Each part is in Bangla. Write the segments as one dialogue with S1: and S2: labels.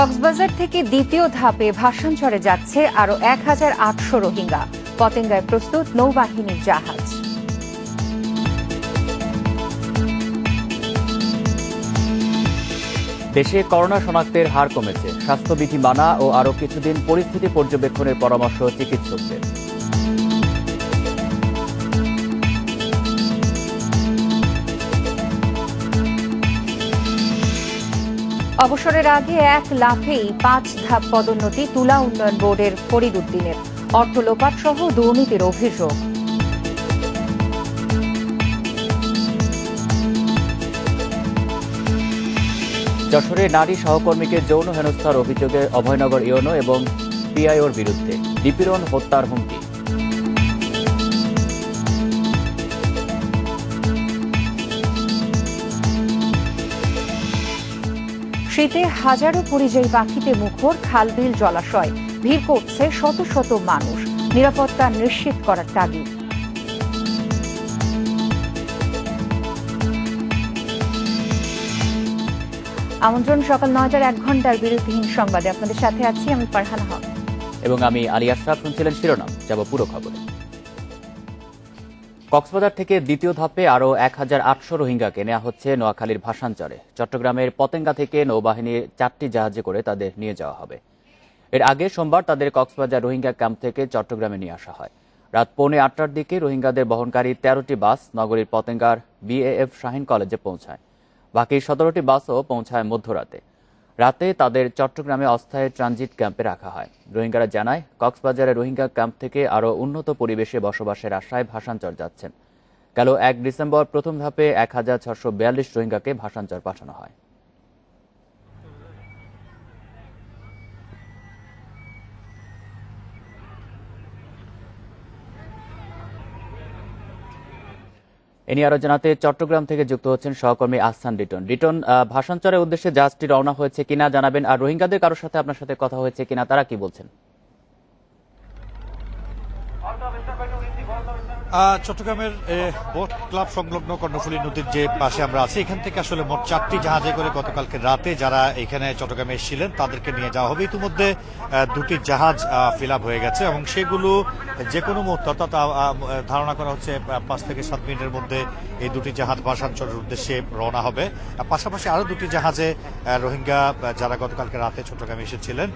S1: কক্সবাজার থেকে দ্বিতীয় ধাপে ভাসানচরে যাচ্ছে আরও ১,৮০০ রোহিঙ্গা। পতেঙ্গায় প্রস্তুত নৌবাহিনীর জাহাজ।
S2: দেশে করোনা শনাক্তের হার কমেছে। স্বাস্থ্যবিধি মানা ও আরও কিছুদিন পরিস্থিতি পর্যবেক্ষণের পরামর্শ চিকিৎসকদের।
S1: অবসরের আগে ১ লাফেই ৫ ধাপ পদোন্নতি তুলা উন্নয়ন বোর্ডের ফরিদ উদ্দিনের। অর্থ লোপাট সহ দুর্নীতির অভিযোগ।
S2: যশোরে নারী সহকর্মীকে যৌন হেনস্থার অভিযোগে অভয়নগর ইউনো এবং পিআইওর বিরুদ্ধে নিপীড়ন, হত্যার হুমকি।
S1: শীতে হাজারো পরিযায়ী পাখিতে মুখর খালবিল জলাশয়। ভিড় করছে শত শত মানুষ। নিরাপত্তা নিশ্চিত করার তাগিদ। আমন্ত্রণ সকাল ৯টার ১ ঘন্টার বিরতিহীন সংবাদে। আপনাদের সাথে আছি আমি ফারহানা হক
S2: এবং আমি আলী আশরাফ। শুনছিলেন শিরোনাম, যাব পুরো খবরে। কক্সবাজার থেকে দ্বিতীয় ধাপে আরও ১,৮০০ রোহিঙ্গাকে নেওয়া হচ্ছে নোয়াখালীর ভাসানচরে। চট্টগ্রামের পতেঙ্গা থেকে নৌবাহিনীর ৪টি জাহাজে করে তাদের নিয়ে যাওয়া হবে। এর আগে সোমবার তাদের কক্সবাজার রোহিঙ্গা ক্যাম্প থেকে চট্টগ্রামে নিয়ে আসা হয়। রাত ৮:৩০টার দিকে রোহিঙ্গাদের বহনকারী ১৩টি বাস নগরীর পতেঙ্গার বিএএফ শাহীন কলেজে পৌঁছায়। বাকি ১৭টি বাসও পৌঁছায় মধ্যরাতে। রাতে তাদের চট্টগ্রামে অস্থায়ী ট্রানজিট ক্যাম্পে রাখা হয়। রোহিঙ্গারা জানায়, কক্সবাজারের রোহিঙ্গা ক্যাম্প থেকে আরও উন্নত পরিবেশে বসবাসের আশায় ভাসানচর যাচ্ছেন। গেল ১ ডিসেম্বর প্রথম ধাপে ১,৬৪২ রোহিঙ্গাকে ভাসানচর পাঠানো হয়। এ নিয়ে আরো জানাতে চট্টগ্রাম থেকে যুক্ত হচ্ছেন সহকর্মী আহসান লিটন। লিটন, ভাসানচরের উদ্দেশ্যে জাহাজটি রওনা হয়েছে কিনা জানাবেন, আর রোহিঙ্গাদের কারোর সাথে আপনার সাথে কথা হয়েছে কিনা, তারা কি বলছেন?
S3: চট্টগ্রামের বোট ক্লাব সংলগ্ন কর্ণফুলী নদীর যে পাশে আমরা আছি, এখান থেকে আসলে মোট 4টি জাহাজে করে গতকালকে রাতে যারা এখানে চট্টগ্রামে এসেছিলেন তাদেরকে নিয়ে যাওয়া হবে। ইতিমধ্যে 2টি জাহাজ ফিল আপ হয়ে গেছে এবং সেগুলো যে কোনো মুহূর্তে, অর্থাৎ ধারণা করা হচ্ছে 5 থেকে 7 মিনিটের মধ্যে এই 2টি জাহাজ ভাসানচরের উদ্দেশ্যে রওনা হবে। পাশাপাশি আরও 2টি জাহাজে রোহিঙ্গা যারা গতকালকে রাতে চট্টগ্রামে এসেছিলেন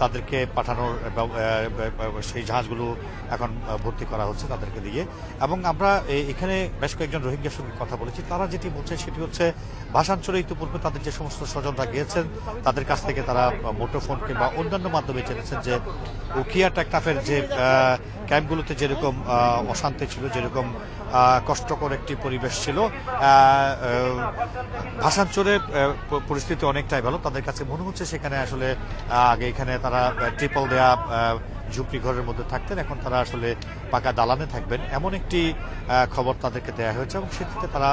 S3: তাদেরকে পাঠানোর সেই জাহাজগুলো এখন ভর্তি করা হচ্ছে তাদেরকে দিয়ে। এবং আমরা এখানে বেশ কয়েকজন রোহিঙ্গার সঙ্গে কথা বলেছি। তারা যেটি বলছে সেটি হচ্ছে, ভাসানচরে ইতিপূর্বে তাদের যে সমস্ত স্বজনরা গিয়েছেন তাদের কাছ থেকে তারা মুঠোফোন কিংবা অন্যান্য মাধ্যমে জেনেছেন যে উখিয়া টেকনাফের যে ক্যাম্পগুলোতে যেরকম অশান্তি ছিল, যেরকম কষ্টকর একটি পরিবেশ ছিল, ভাসানচরে পরিস্থিতি অনেকটাই ভালো। তাদের কাছে মনে হচ্ছে সেখানে আসলে আগে এখানে তারা ট্রিপল দেয়া ঝুপড়ি ঘরের মধ্যে থাকতেন, এখন তারা আসলে পাকা দালানে থাকবেন, এমন একটি খবর তাদেরকে দেওয়া হয়েছে এবং সেটিতে তারা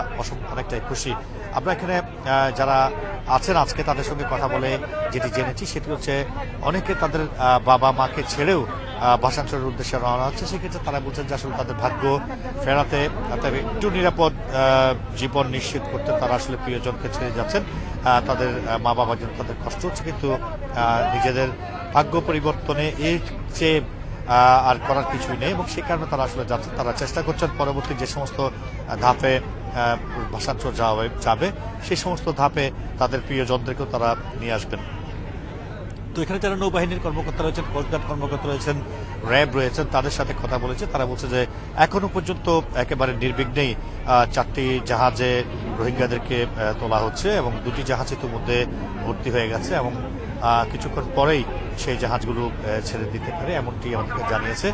S3: অনেকটাই খুশি। আমরা এখানে যারা আছেন আজকে তাদের সঙ্গে কথা বলে যেটি জেনেছি সেটি হচ্ছে, অনেকে তাদের বাবা মাকে ছেড়েও ভাসানচরের উদ্দেশ্যে রওনা হচ্ছে। সেক্ষেত্রে তারা বলছেন যে আসলে তাদের ভাগ্য ফেরাতে, তবে একটু নিরাপদ জীবন নিশ্চিত করতে তারা আসলে প্রিয়জনকে ছেড়ে যাচ্ছেন। তাদের মা বাবার জন্য তাদের কষ্ট হচ্ছে, কিন্তু নিজেদের ভাগ্য পরিবর্তনে এর চেয়ে আর করার কিছুই নেই এবং সেই কারণে তারা আসলে যাচ্ছেন। তারা চেষ্টা করছেন পরবর্তী যে সমস্ত ধাপে ভাসানচর যাবে সেই সমস্ত ধাপে তাদের প্রিয়জনদেরকেও তারা নিয়ে আসবেন। তো এখানে যারা নৌবাহিনীর কর্মকর্তা রয়েছেন, কোস্টগার্ড কর্মকর্তা রয়েছেন, র্যাব রয়েছেন, তাদের সাথে কথা বলেছে। তারা বলছে যে এখনো পর্যন্ত একেবারে নির্বিঘ্নেই 4টি জাহাজে রোহিঙ্গাদেরকে তোলা হচ্ছে এবং 2টি জাহাজ ইতিমধ্যে ভর্তি হয়ে গেছে এবং কিছুক্ষণ পরেই সেই জাহাজগুলো ছেড়ে দিতে পারে, এমনটি আমাদেরকে জানিয়েছে।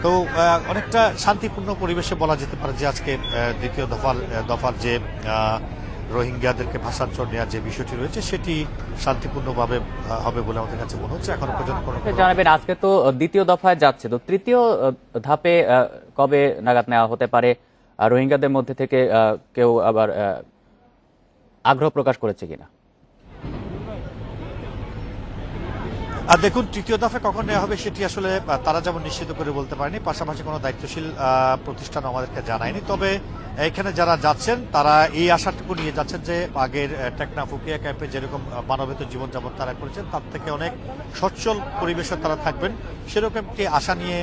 S3: তো অনেকটা শান্তিপূর্ণ পরিবেশে বলা যেতে পারে যে আজকে দ্বিতীয় দফার যে রোহিঙ্গাদেরকে ভাসানচর নেওয়ার যে বিষয়টি রয়েছে সেটি শান্তিপূর্ণভাবে হবে বলে আমাদের কাছে মনে হচ্ছে। এখনো পর্যন্ত
S2: জানাবেন, আজকে তো দ্বিতীয় দফায় যাচ্ছে, তো তৃতীয় ধাপে কবে নাগাদ নেওয়া হতে পারে? রোহিঙ্গাদের মধ্যে থেকে কেউ আবার আগ্রহ প্রকাশ করেছে কিনা?
S3: দেখুন, তৃতীয় দফা কখন নেওয়া হবে সেটি আসলে তারা যেমন নিশ্চিত করে বলতে পারেনি, পাশাপাশি কোনো দায়িত্বশীল প্রতিষ্ঠান আমাদেরকে জানায়নি। তবে এখানে যারা যাচ্ছেন তারা এই আশাটুকু নিয়ে যাচ্ছেন যে আগের টেকনাফ উকিয়া ক্যাম্পে যেরকম মানবিত জীবনযাপন তারা করেছেন তার থেকে অনেক সচ্ছল পরিবেশে তারা থাকবেন, সেরকম একটি আশা নিয়ে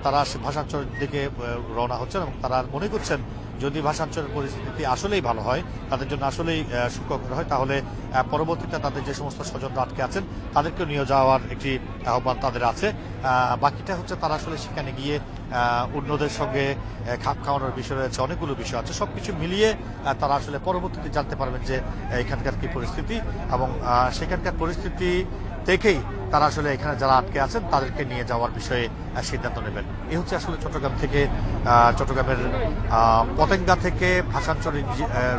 S3: তারা ভাষাঞ্চলের দিকে রওনা হচ্ছেন এবং তারা মনে করছেন যদি ভাষাঞ্চলের পরিস্থিতি আসলেই ভালো হয়, তাদের জন্য আসলেই সুখকর হয়, তাহলে পরবর্তীতে তাদের যে সমস্ত স্বজনরা আটকে আছেন তাদেরকে নিয়ে যাওয়ার একটি আহ্বান তাদের আছে। বাকিটা হচ্ছে তারা আসলে সেখানে গিয়ে অন্যদের সঙ্গে খাপ খাওয়ানোর বিষয় রয়েছে, অনেকগুলো বিষয় আছে, সবকিছু মিলিয়ে তারা আসলে পরবর্তীতে জানতে পারবেন যে এখানকার কি পরিস্থিতি এবং সেখানকার পরিস্থিতি থেকেই তারা আসলে এখানে যারা আটকে আছেন তাদেরকে নিয়ে যাওয়ার বিষয়ে সিদ্ধান্ত নেবেন। এই হচ্ছে আসলে চট্টগ্রামের পতেঙ্গা থেকে ভাষাঞ্চলে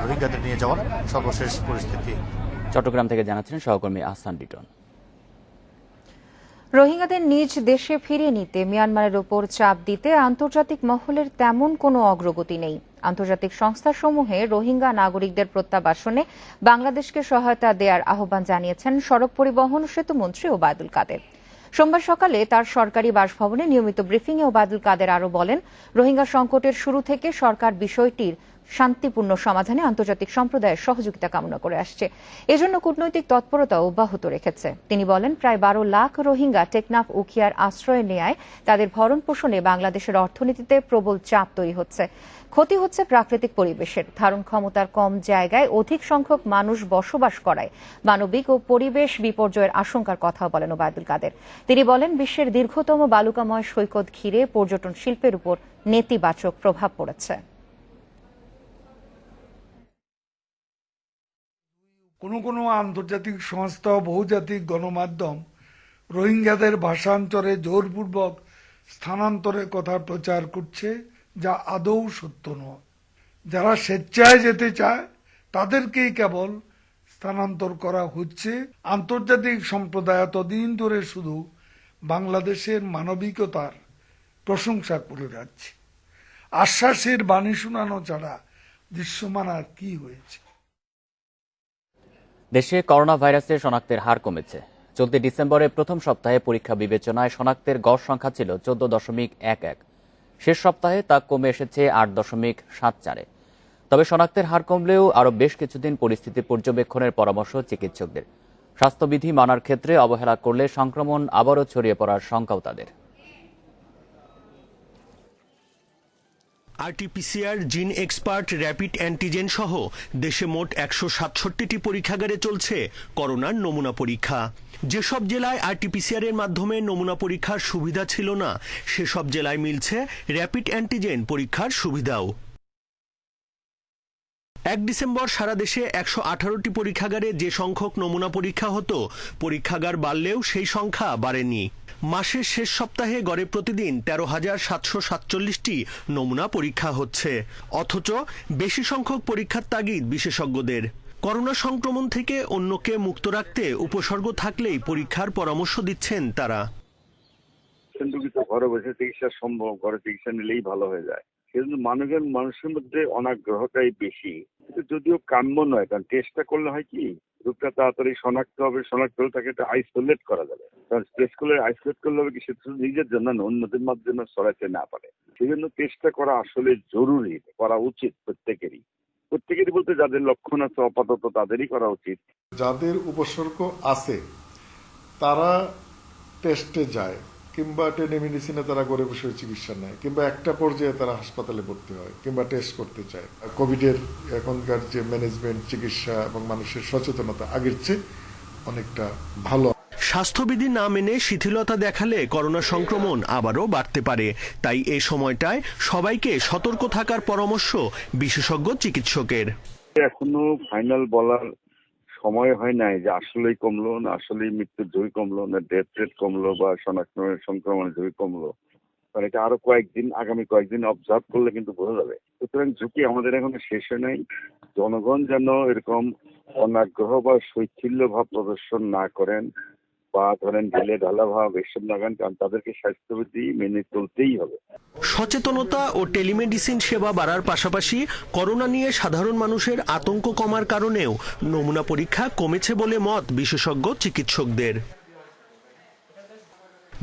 S3: রোহিঙ্গাদের নিয়ে যাওয়ার সর্বশেষ পরিস্থিতি।
S2: চট্টগ্রাম থেকে জানাচ্ছেন সহকর্মী আহসান লিটন।
S1: রোহিঙ্গাদের নিজ দেশে ফিরিয়ে নিতে মিয়ানমারের ওপর চাপ দিতে আন্তর্জাতিক মহলের তেমন কোনো অগ্রগতি নেই। আন্তর্জাতিক সংস্থাসমূহে রোহিঙ্গা নাগরিকদের প্রত্যাবাসনে বাংলাদেশকে সহায়তা দেওয়ার আহ্বান জানিয়েছেন সড়ক পরিবহন ও সেতুমন্ত্রী ওবায়দুল কাদের। সোমবার সকালে তার সরকারি বাসভবনে নিয়মিত ব্রিফিংয়ে ওবায়দুল কাদের আরও বলেন, রোহিঙ্গা সংকটের শুরু থেকে সরকার বিষয়টির শান্তিপূর্ণ সমাধানে আন্তর্জাতিক সম্প্রদায়ের সহযোগিতা কামনা করে আসছে, এজন্য কূটনৈতিক তৎপরতা অব্যাহত রেখেছে। তিনি বলেন, প্রায় 12 লাখ রোহিঙ্গা টেকনাফ উখিয়ার আশ্রয় নেয়ায় তাদের ভরণ পোষণে বাংলাদেশের অর্থনীতিতে প্রবল চাপ তৈরি হচ্ছে। ক্ষতি হচ্ছে প্রাকৃতিক পরিবেশের। ধারণ ক্ষমতার কম জায়গায় অধিক সংখ্যক মানুষ বসবাস করায় মানবিক ও পরিবেশ বিপর্যয়ের আশঙ্কার কথাও বলেন ওবায়দুল কাদের। তিনি বলেন, বিশ্বের দীর্ঘতম বালুকাময় সৈকত ঘিরে পর্যটন শিল্পের উপর নেতিবাচক প্রভাব পড়েছে।
S4: কোনো আন্তর্জাতিক সংস্থা, বহুজাতিক গণমাধ্যম রোহিঙ্গাদের ভাষান্তরে জোরপূর্বক স্থানান্তরের কথা প্রচার করছে, যা আদৌ সত্য নয়। যারা স্বেচ্ছায় যেতে চায় তাদেরকেই কেবল স্থানান্তর করা হচ্ছে। আন্তর্জাতিক সম্প্রদায় এতদিন ধরে শুধু বাংলাদেশের মানবিকতার প্রশংসা করে যাচ্ছে। আশ্বাসের বাণী শোনানো ছাড়া দৃশ্যমান আর কি হয়েছে?
S2: দেশে করোনা ভাইরাসের শনাক্তের হার কমেছে। চলতি ডিসেম্বরের প্রথম সপ্তাহে পরীক্ষা বিবেচনায় শনাক্তের গড় সংখ্যা ছিল 14.11। শেষ সপ্তাহে তা কমে এসেছে 8.74। তবে শনাক্তের হার কমলেও আরও বেশ কিছুদিন পরিস্থিতি পর্যবেক্ষণের পরামর্শ চিকিৎসকদের। স্বাস্থ্যবিধি মানার ক্ষেত্রে অবহেলা করলে সংক্রমণ আবারও ছড়িয়ে পড়ার শঙ্কাও তাদের।
S5: RTPCR, gene expert, rapid antigen সহ দেশে মোট 167টি পরীক্ষাগারে চলছে করোনার নমুনা পরীক্ষা। যেসব জেলায় আরটিপিসিআর এর মাধ্যমে নমুনা পরীক্ষার সুবিধা ছিল না, সেসব জেলায় মিলছে র্যাপিড অ্যান্টিজেন পরীক্ষার সুবিধাও। 1 ডিসেম্বর সারা দেশে 118টি পরীক্ষাগারে যে সংখ্যক নমুনা পরীক্ষা হতো, পরীক্ষাগার বাড়লেও সেই সংখ্যা বাড়েনি। মাসের শেষ সপ্তাহে গড়ে প্রতিদিন 13,747টি নমুনা পরীক্ষা হচ্ছে। অথচ বেশি সংখ্যক পরীক্ষার তাগিদ বিশেষজ্ঞদের। করোনা সংক্রমণ থেকে অন্যকে মুক্ত রাখতে উপসর্গ থাকলেই পরীক্ষার পরামর্শ দিচ্ছেন তারা।
S6: কিন্তু ঘরে বসে চিকিৎসা সম্ভব, ঘরে চিকিৎসা নিলেই ভালো হয়ে যায়। কিন্তু মানুষের মধ্যে অনাগ্রহটাই বেশি, যদিও কাম্য নয়। কারণ টেস্টটা করলে হয় কি, রোগটা তাড়াতাড়ি শনাক্ত হবে, শনাক্ত হলে তাকে একটা আইসোলেট করা যাবে। কারণ টেস্ট করলে আইসোলেট করলে হবে কি, সে শুধু নিজের জন্য না, অন্যদের মাধ্যমে ছড়াতে না পারে। সেই জন্য টেস্টটা করা আসলে জরুরি, করা উচিত প্রত্যেকেরই বলতে যাদের লক্ষণ আছে আপাতত তাদেরই করা উচিত।
S7: যাদের উপসর্গ আছে তারা টেস্টে যায়, কিংবা টেলিমেডিসিনে তারা ঘরে বসে চিকিৎসা নেয়, কিংবা একটা পর্যায়ে তারা হাসপাতালে ভর্তি হয়, কিংবা টেস্ট করতে চায়। কোভিডের এখনকার যে ম্যানেজমেন্ট, চিকিৎসা এবং মানুষের সচেতনতা আগের চেয়ে অনেকটা ভালো।
S5: স্বাস্থ্যবিধি না মেনে শিথিলতা দেখালে করোনা সংক্রমণ আবারও বাড়তে পারে। তাই এই সময়টায় সবাইকে সতর্ক থাকার পরামর্শ বিশেষজ্ঞ চিকিৎসকের।
S6: এখনো ফাইনাল বলার সময় হয় নাই যে আসলেই কমলো না, আসলেই মৃত্যুর ঝুঁকি কমলো না, ডেথ রেট কমলো বা সংক্রমণের ঝুঁকি কমলো। কারণ এটা আরো আগামী কয়েকদিন অবজার্ভ করলে কিন্তু বোঝা যাবে। সুতরাং ঝুঁকি আমাদের এখনো শেষ হয় নাই। জনগণ যেন এরকম অনাগ্রহ বা শৈথিল্য ভাব প্রদর্শন না করেন বা ধরেন ঢেলে ঢালা ভাব এসব লাগান, কারণ তাদেরকে স্বাস্থ্যবিধি মেনে চলতেই হবে।
S5: সচেতনতা ও টেলিমেডিসিন সেবা বাড়ার পাশাপাশি করোনা নিয়ে সাধারণ মানুষের আতঙ্ক কমার কারণেও নমুনা পরীক্ষা কমেছে বলে মত বিশেষজ্ঞ চিকিৎসকদের।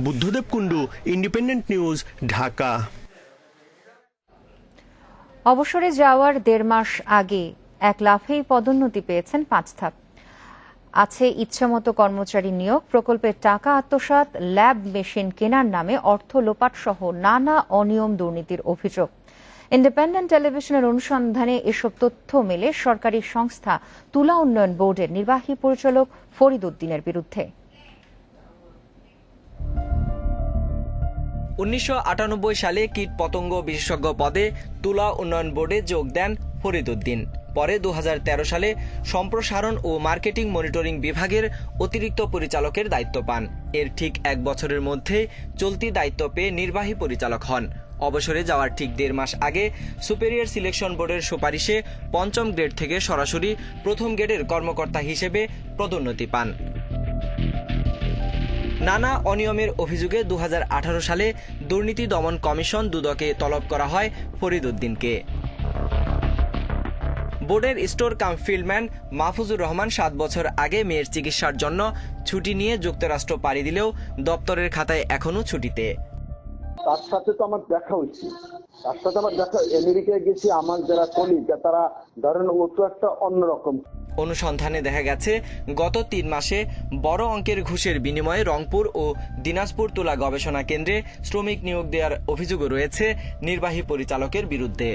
S5: Buddhadeb Kundu, independent News, Dhaka.
S1: অবসরে যাওয়ার 1.5 মাস আগে এক লাফেই পদোন্নতি পেয়েছেন 5 ধাপ। আছে ইচ্ছামতো কর্মচারী নিয়োগ, প্রকল্পের টাকা আত্মসাৎ, ল্যাব মেশিন কেনার নামে অর্থ লোপাট সহ নানা অনিয়ম দুর্নীতির অভিযোগ। ইন্ডিপেন্ডেন্ট টেলিভিশনের অনুসন্ধানে এসব তথ্য মেলে সরকারি সংস্থা তুলা উন্নয়ন বোর্ডের নির্বাহী পরিচালক ফরিদ উদ্দিনের বিরুদ্ধে।
S8: 1998 সালে কীট পতঙ্গ বিশেষজ্ঞ পদে তুলা উন্নয়ন বোর্ডে যোগ দেন ফরিদ উদ্দিন। পরে 2013 সালে সম্প্রসারণ ও মার্কেটিং মনিটরিং বিভাগের অতিরিক্ত পরিচালকের দায়িত্ব পান। এর ঠিক 1 বছরের মধ্যে চলতি দায়িত্ব পেয়ে নির্বাহী পরিচালক হন। অবসরে যাওয়ার ঠিক 1.5 মাস আগে সুপেরিয়র সিলেকশন বোর্ডের সুপারিশে 5ম গ্রেড থেকে সরাসরি 1ম গ্রেডের কর্মকর্তা হিসেবে পদোন্নতি পান। নানা অনিয়মের অভিযোগে 2018 সালে দুর্নীতি দমন কমিশন দুদকে তলব করা হয় ফরিদ উদ্দিনকে। বোর্ডের স্টোর কাম ফিল্ডম্যান মাহফুজুর রহমান 7 বছর আগে মেয়ের চিকিৎসার জন্য ছুটি নিয়ে যুক্তরাষ্ট্র পাড়ি দিলেও দপ্তরের খাতায় এখনো ছুটিতে।
S9: তার সাথে তো আমার দেখা হচ্ছে, তার সাথে আমার দেখা, আমেরিকায় গেছি, আমার যারা কলিগ তারা ধরেন ও তো একটা অন্যরকম।
S8: অনুসন্ধানে দেখা গেছে গত 3 মাসে বড় অঙ্কের ঘুষের বিনিময়ে রংপুর ও দিনাজপুর তুলা গবেষণা কেন্দ্রে শ্রমিক নিয়োগ দেওয়ার অভিযোগও রয়েছে নির্বাহী পরিচালকের বিরুদ্ধে।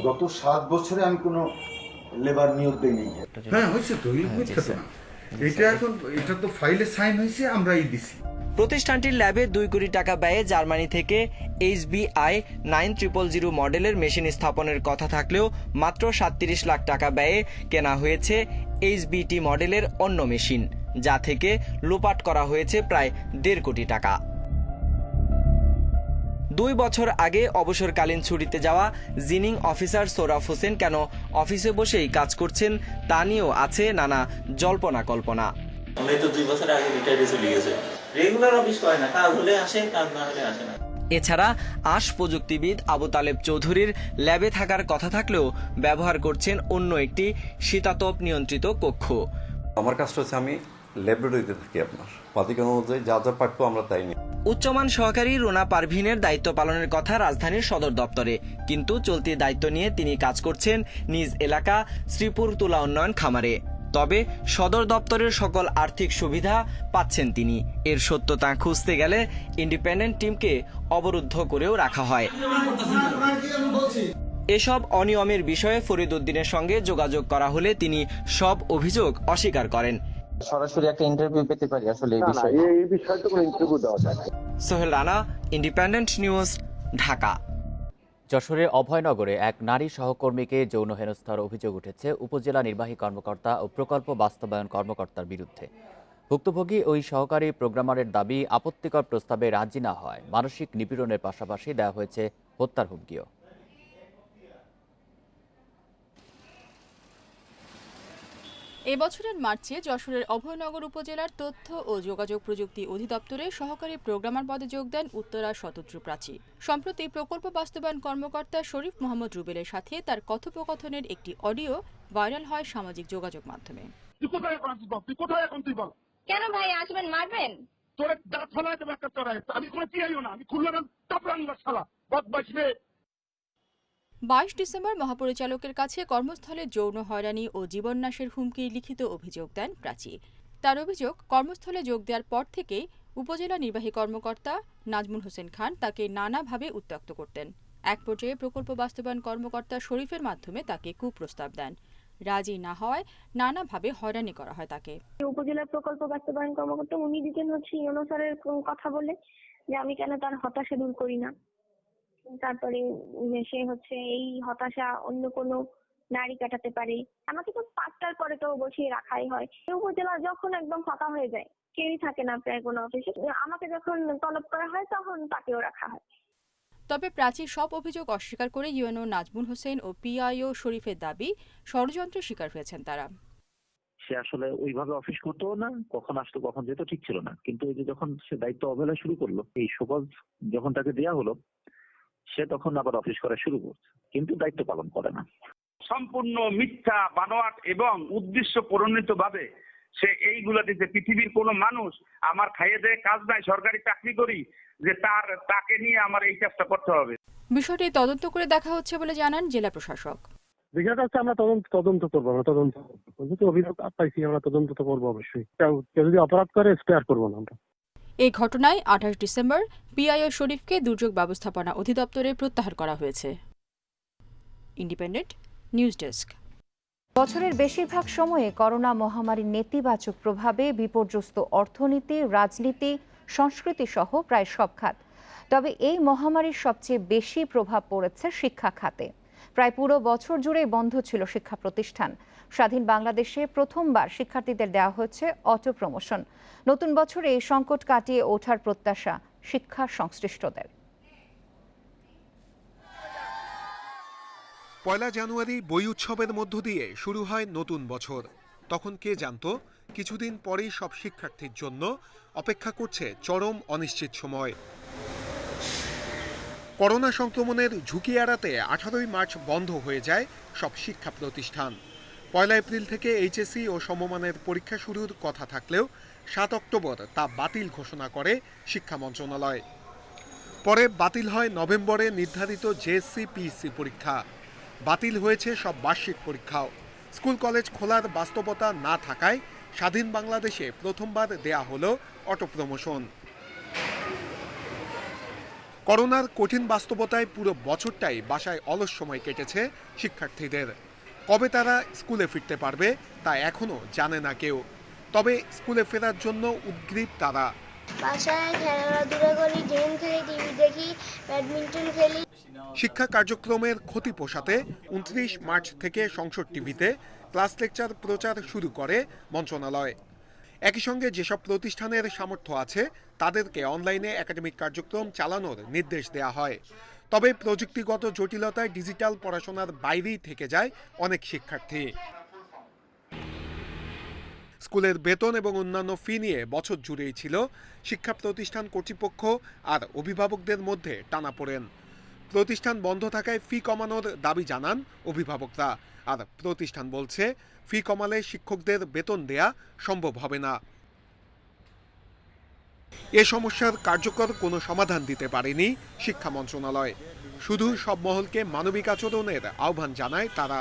S10: গত 7 বছরে আমি কোনো লেবার নিয়োগ দেইনি।
S11: হ্যাঁ হয়েছে তো, এটা তো ফাইলে সাইন হয়েছে, আমরাই দিছি।
S8: প্রতিষ্ঠানটির ল্যাবে 2 কোটি টাকা ব্যয়ে জার্মানি থেকে HBI 9000 মডেলের মেশিন স্থাপনের কথা থাকলেও মাত্র 37 লাখ টাকা ব্যয়ে কেনা হয়েছে HBT মডেলের অন্য মেশিন, যা থেকে লোপাট করা হয়েছে প্রায় 1.5 কোটি টাকা। 2 বছর আগে অবসরকালীন ছুটিতে যাওয়া জিনিং অফিসার সোরাফ হোসেন কেন অফিসে বসেই কাজ করছেন তা নিয়েও আছে নানা জল্পনা কল্পনা। এছাড়া আশ প্রযুক্তিবিদ আবু তালেব চৌধুরীর ল্যাবে থাকার কথা থাকলেও ব্যবহার করছেন অন্য একটি শীতাতপ নিয়ন্ত্রিত কক্ষ।
S12: আমার কাজটা হচ্ছে আমি ল্যাবরেটরিতে থাকি, আপনার পাতিকানো অনুযায়ী যা যা পাঠ্য আমরা তাই নিই।
S8: উচ্চমান সহকারী রোনা পারভিনের দায়িত্ব পালনের কথা রাজধানীর সদর দপ্তরে, কিন্তু চলতি দায়িত্ব নিয়ে তিনি কাজ করছেন নিজ এলাকা শ্রীপুর তুলা উন্নয়ন খামারে। তবে সদর দপ্তরের সকল আর্থিক সুবিধা পাচ্ছেন তিনি। এর সত্যতা খুঁজতে গেলে ইন্ডিপেন্ডেন্ট টিমকে অবরুদ্ধ করেও রাখা হয়। এসব অনিয়মের বিষয়ে ফরিদ উদ্দিনের সঙ্গে যোগাযোগ করা হলে তিনি সব অভিযোগ অস্বীকার করেন।
S9: সরাসরি একটা ইন্টারভিউ পেতে পারি আসলে এই বিষয়ে? এই বিষয়ে তো কোনো ইন্টারভিউ দেওয়া যায় না।
S8: Sohel Rana, independent News, Dhaka.
S2: যশোরের অভয়নগরে এক নারী সহকর্মীকে যৌন হেনস্থার অভিযোগ উঠেছে উপজেলা নির্বাহী কর্মকর্তা ও প্রকল্প বাস্তবায়ন কর্মকর্তার বিরুদ্ধে। ভুক্তভোগী ওই সহকারী প্রোগ্রামারের দাবি, আপত্তিকর প্রস্তাবে রাজি না হয় মানসিক নিপীড়নের পাশাপাশি দেওয়া হয়েছে হত্যার হুমকিও।
S13: এবছরের মার্চে যশোরের অভয়নগর উপজেলার তথ্য ও যোগাযোগ প্রযুক্তি অধিদপ্তরে সহকারী প্রোগ্রামার পদে যোগ দেন উত্তরা শতদ্রু প্রাচী। সম্প্রতি প্রকল্প বাস্তবায়ন কর্মকর্তা শরীফ মোহাম্মদ রুবেলের সাথে তার কথোপকথনের একটি অডিও ভাইরাল হয় সামাজিক যোগাযোগ মাধ্যমে।
S14: কেন ভাই আসবেন, মারবেন?
S13: 22 ডিসেম্বর মহাপরিচালকের কাছে কর্মস্থলে যৌন হয়রানি ও জীবননাশের হুমকির লিখিত অভিযোগ দেন প্রাচী। তার অভিযোগ, কর্মস্থলে যোগ দেওয়ার পর থেকেই উপজেলা নির্বাহী কর্মকর্তা নাজমুল হোসেন খান তাকে নানাভাবে উত্ত্যক্ত করতেন। এক পর্যায়ে প্রকল্প বাস্তবায়ন কর্মকর্তা শরীফের মাধ্যমে তাকে কুপ্রস্তাব দেন। রাজি না হওয়ায় নানাভাবে হয়রানি করা হয় তাকে।
S14: উপজেলা প্রকল্প বাস্তবায়ন কর্মকর্তা উনি দিতেন হচ্ছে ইউনো স্যারের কথা বলে যে আমি কেন তার হতাশা দূর করি না। তারপরে সে হচ্ছে এই হতাশা অন্য কোনো নারী কাটাতে পারে। আমাকে তো 5টার পরে তো বসিয়ে রাখাই হয়। উপজেলা যখন একদম ফাঁকা হয়ে যায়, কেউই থাকে না প্রায় কোনো অফিসে, আমাকে যখন তলব করা হয় তখন তাকেও রাখা হয়।
S13: তবে প্রাচীর সব অভিযোগ অস্বীকার করে ইউএনও নাজমুল হোসেন ও পিআইও শরীফের দাবি, ষড়যন্ত্রের শিকার হয়েছেন তারা।
S15: সে আসলে ওইভাবে অফিস করতো না, কখন আসতো কখন যেত ঠিক ছিল না, কিন্তু ওই যে যখন সে দায়িত্ব অবহেলা শুরু করলো, এই সকল যখন তাকে দেয়া হলো, সে তখন আবার অফিস করা শুরু করছে, কিন্তু দায়িত্ব পালন করে না।
S16: সম্পূর্ণ মিথ্যা, বানোয়াট এবং উদ্দেশ্য প্রণোদিত ভাবে সে এইগুলা দিতে। পৃথিবীর কোন মানুষ আমার খাইয়ে দেয় কাজ নাই, সরকারি চাকরি করি, যে তাকে নিয়ে আমার এই কাজটা করতে হবে।
S13: বিষয়টি তদন্ত করে দেখা হচ্ছে বলে জানান জেলা প্রশাসক।
S17: বিষয়টা হচ্ছে আমরা তদন্ত করবো, যদি অভিযোগ পাইছি আমরা তদন্ত তো করবো অবশ্যই। কেউ যদি অপরাধ করে স্পেয়ার করবো না আমরা।
S13: এই ঘটনায় 28 ডিসেম্বর পিআইও শরীফকে দুর্যোগ ব্যবস্থাপনা অধিদপ্তরে প্রত্যাহার করা হয়েছে। Independent news desk.
S1: বছরের বেশিরভাগ সময়ে করোনা মহামারীর নেতিবাচক প্রভাবে বিপর্যস্ত অর্থনীতি, রাজনীতি, সংস্কৃতি সহ প্রায় সব খাত। তবে এই মহামারীর সবচেয়ে বেশি প্রভাব পড়েছে শিক্ষা খাতে। প্রায় পুরো বছর জুড়ে বন্ধ ছিল শিক্ষা প্রতিষ্ঠান। স্বাধীন বাংলাদেশে প্রথমবার শিক্ষার্থীদের দেওয়া হয়েছে অটো প্রমোশন। নতুন বছরে এই সংকট কাটিয়ে ওঠার প্রত্যাশা শিক্ষা সংশ্লিষ্টদের।
S18: পয়লা জানুয়ারি বই উৎসবের মধ্য দিয়ে শুরু হয় নতুন বছর। তখন কে জানতো কিছুদিন পরেই সব শিক্ষার্থীর জন্য অপেক্ষা করছে চরম অনিশ্চিত সময়। করোনা সংক্রমণের ঝুঁকি এড়াতে 18 মার্চ বন্ধ হয়ে যায় সব শিক্ষা প্রতিষ্ঠান। 1 এপ্রিল থেকে এইচএসসি ও সমমানের পরীক্ষা শুরুর কথা থাকলেও 7 অক্টোবর তা বাতিল ঘোষণা করে শিক্ষা মন্ত্রণালয়। পরে বাতিল হয় নভেম্বরে নির্ধারিত জেএসসি পিএসসি পরীক্ষা। বাতিল হয়েছে সব বার্ষিক পরীক্ষাও। স্কুল কলেজ খোলার বাস্তবতা না থাকায় স্বাধীন বাংলাদেশে প্রথমবার দেয়া হলো অটো প্রমোশন। করোনার কঠিন বাস্তবতায় পুরো বছরটাই বাসায় অলস সময় কেটেছে শিক্ষার্থীদের। কবে তারা স্কুলে ফিরতে পারবে তা এখনো জানে না কেউ। তবে স্কুলে ফেরার জন্য উদ্গ্রীব তারা।
S19: বাসায় খেলাধুলা করি, গেম খেলি, টিভি দেখি, ব্যাডমিন্টন খেলি।
S18: শিক্ষা কার্যক্রমের ক্ষতি পোষাতে 29 মার্চ থেকে সংসদ টিভিতে ক্লাস লেকচার প্রচার শুরু করে মন্ত্রণালয়। একই সঙ্গে যেসব প্রতিষ্ঠানের সামর্থ্য আছে তাদেরকে অনলাইনে একাডেমিক কার্যক্রম চালানোর নির্দেশ দেওয়া হয়। তবে প্রযুক্তিগত জটিলতায় ডিজিটাল পড়াশোনার বাইরেই থেকে যায় অনেক শিক্ষার্থী। স্কুলের বেতন এবং অন্যান্য ফি নিয়ে বছর জুড়েই ছিল শিক্ষা প্রতিষ্ঠান কর্তৃপক্ষ আর অভিভাবকদের মধ্যে টানাপোড়েন। প্রতিষ্ঠান বন্ধ থাকায় ফি কমানোর দাবি জানান অভিভাবকরা, আর প্রতিষ্ঠান বলছে ফি কমালে শিক্ষকদের বেতন দেয়া সম্ভব হবে না। এ সমস্যার কার্যকর কোনো সমাধান দিতে পারেনি শিক্ষা মন্ত্রণালয়। শুধু সব মহলকে মানবিক আচরণের আহ্বান জানায় তারা।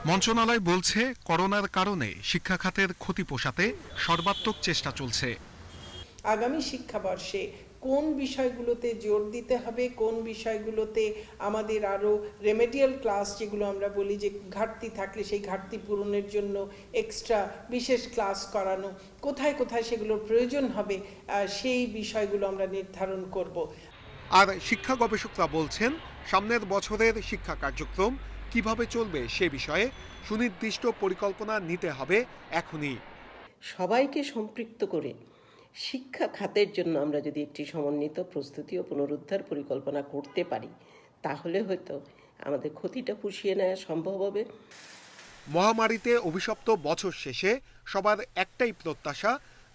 S18: মন্ত্রণালয় বলছে করোনার কারণে শিক্ষা খাতের ক্ষতি পোষাতে সর্বাত্মক চেষ্টা চলছে।
S20: আগামী শিক্ষাবর্ষে কোন বিষয়গুলোতে জোর দিতে হবে, কোন বিষয়গুলোতে আমাদের আরও রেমেডিয়াল ক্লাস যেগুলো আমরা বলি যে ঘাটতি থাকলে সেই ঘাটতি পূরণের জন্য এক্সট্রা বিশেষ ক্লাস করানো, কোথায় কোথায় সেগুলোর প্রয়োজন হবে সেই বিষয়গুলো আমরা নির্ধারণ করব।
S18: আর শিক্ষা গবেষকরা বলছেন সামনের বছরের শিক্ষা কার্যক্রম কিভাবে চলবে সে বিষয়ে সুনির্দিষ্ট পরিকল্পনা নিতে হবে এখনই।
S21: সবাইকে সম্পৃক্ত করে শিক্ষা খাতের জন্য আমরা যদি একটি সমন্বিত প্রস্তুতি ও পুনরুদ্ধার পরিকল্পনা করতে পারি তাহলে হয়তো আমাদের ক্ষতিটা পুষিয়ে নেওয়া সম্ভব হবে।
S18: মহামারীতে অভিশপ্ত বছর শেষে সবার একটাই প্রত্যাশা,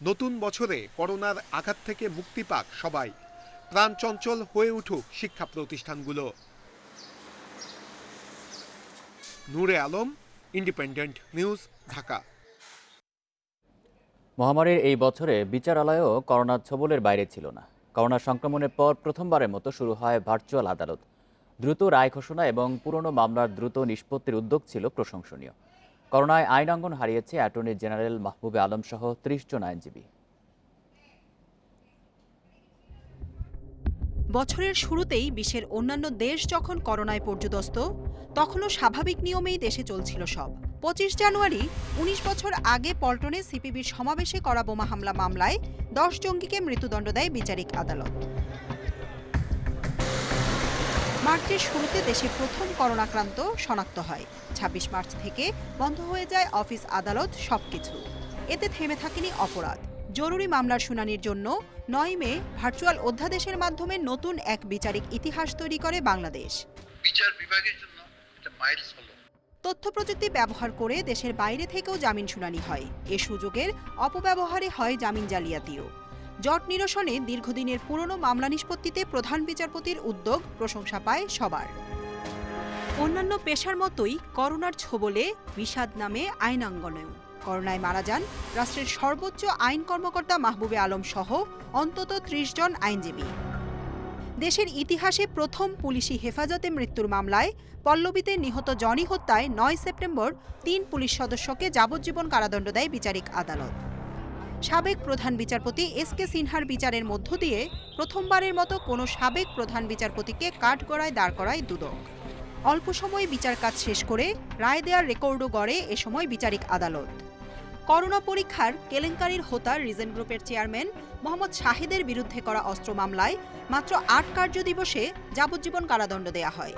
S18: নতুন বছরে করোনার আঘাত থেকে মুক্তি পাক সবাই, প্রাণচঞ্চল হয়ে উঠুক শিক্ষা প্রতিষ্ঠানগুলো। নূরে আলম, ইন্ডিপেন্ডেন্ট নিউজ, ঢাকা।
S2: মহামারীর এই বছরে বিচারালয়ও করোনার ছোবলের বাইরে ছিল না। করোনা সংক্রমণের পর প্রথমবারের মতো শুরু হয় ভার্চুয়াল আদালত। দ্রুত রায় ঘোষণা এবং পুরনো মামলার দ্রুত নিষ্পত্তির উদ্যোগ ছিল প্রশংসনীয়। করোনায় আইনাঙ্গন হারিয়েছে অ্যাটর্নি জেনারেল মাহবুবে আলম সহ 30 জন আইনজীবী।
S22: বছরের শুরুতেই বিশ্বের অন্যান্য দেশ যখন করোনায় পর্যুদস্ত, তখনও স্বাভাবিক নিয়মেই দেশে চলছিল সব। 25 জানুয়ারি 19 বছর আগে পল্টনে সিপিবির সমাবেশে করা বোমা হামলা মামলায় 10 জঙ্গিকে মৃত্যুদণ্ড দেয় বিচারিক আদালত। মার্চের শুরুতে দেশে প্রথম করোনাক্রান্ত শনাক্ত হয়। 26 মার্চ থেকে বন্ধ হয়ে যায় অফিস আদালত সবকিছু। এতে থেমে থাকেনি অপরাধ। জরুরি মামলার শুনানির জন্য 9 মে ভার্চুয়াল অধ্যাদেশের মাধ্যমে নতুন এক বিচারিক ইতিহাস তৈরি করে বাংলাদেশ।
S23: বিচার বিভাগের জন্য এটা মাইলস হলো।
S22: তথ্য প্রযুক্তি ব্যবহার করে দেশের বাইরে থেকেও জামিন শুনানি হয়। এ সুযোগের অপব্যবহারে হয় জামিন জালিয়াতিও। জট নিরসনে দীর্ঘদিনের পুরনো মামলা নিষ্পত্তিতে প্রধান বিচারপতির উদ্যোগ প্রশংসা পায় সবার। অন্যান্য পেশার মতোই করোনার ছোবলে বিষাদ নামে আইনাঙ্গনেও। করোনায় মারা যান রাষ্ট্রের সর্বোচ্চ আইন কর্মকর্তা মাহবুবে আলম সহ অন্তত 30 জন আইনজীবী। দেশের ইতিহাসে প্রথম পুলিশি হেফাজতে মৃত্যুর মামলায় পল্লবীতে নিহত জনি হত্যায় 9 সেপ্টেম্বর 3 পুলিশ সদস্যকে যাবজ্জীবন কারাদণ্ড দেয় বিচারিক আদালত। সাবেক প্রধান বিচারপতি এস.কে. সিনহার বিচারের মধ্য দিয়ে প্রথমবারের মতো কোনো সাবেক প্রধান বিচারপতিকে কাঠগড়ায় দাঁড় করায় দুদক। অল্প সময়ে বিচার কাজ শেষ করে রায় দেওয়ার রেকর্ডও গড়ে এ সময় বিচারিক আদালত। করোনা পরীক্ষার কেলেঙ্কারির হোতা রিজেন্ট গ্রুপের চেয়ারম্যান মোহাম্মদ শাহিদের বিরুদ্ধে করা অস্ত্র মামলায় মাত্র 8 কার্যদিবসে যাবজ্জীবন কারাদণ্ড দেয়া হয়।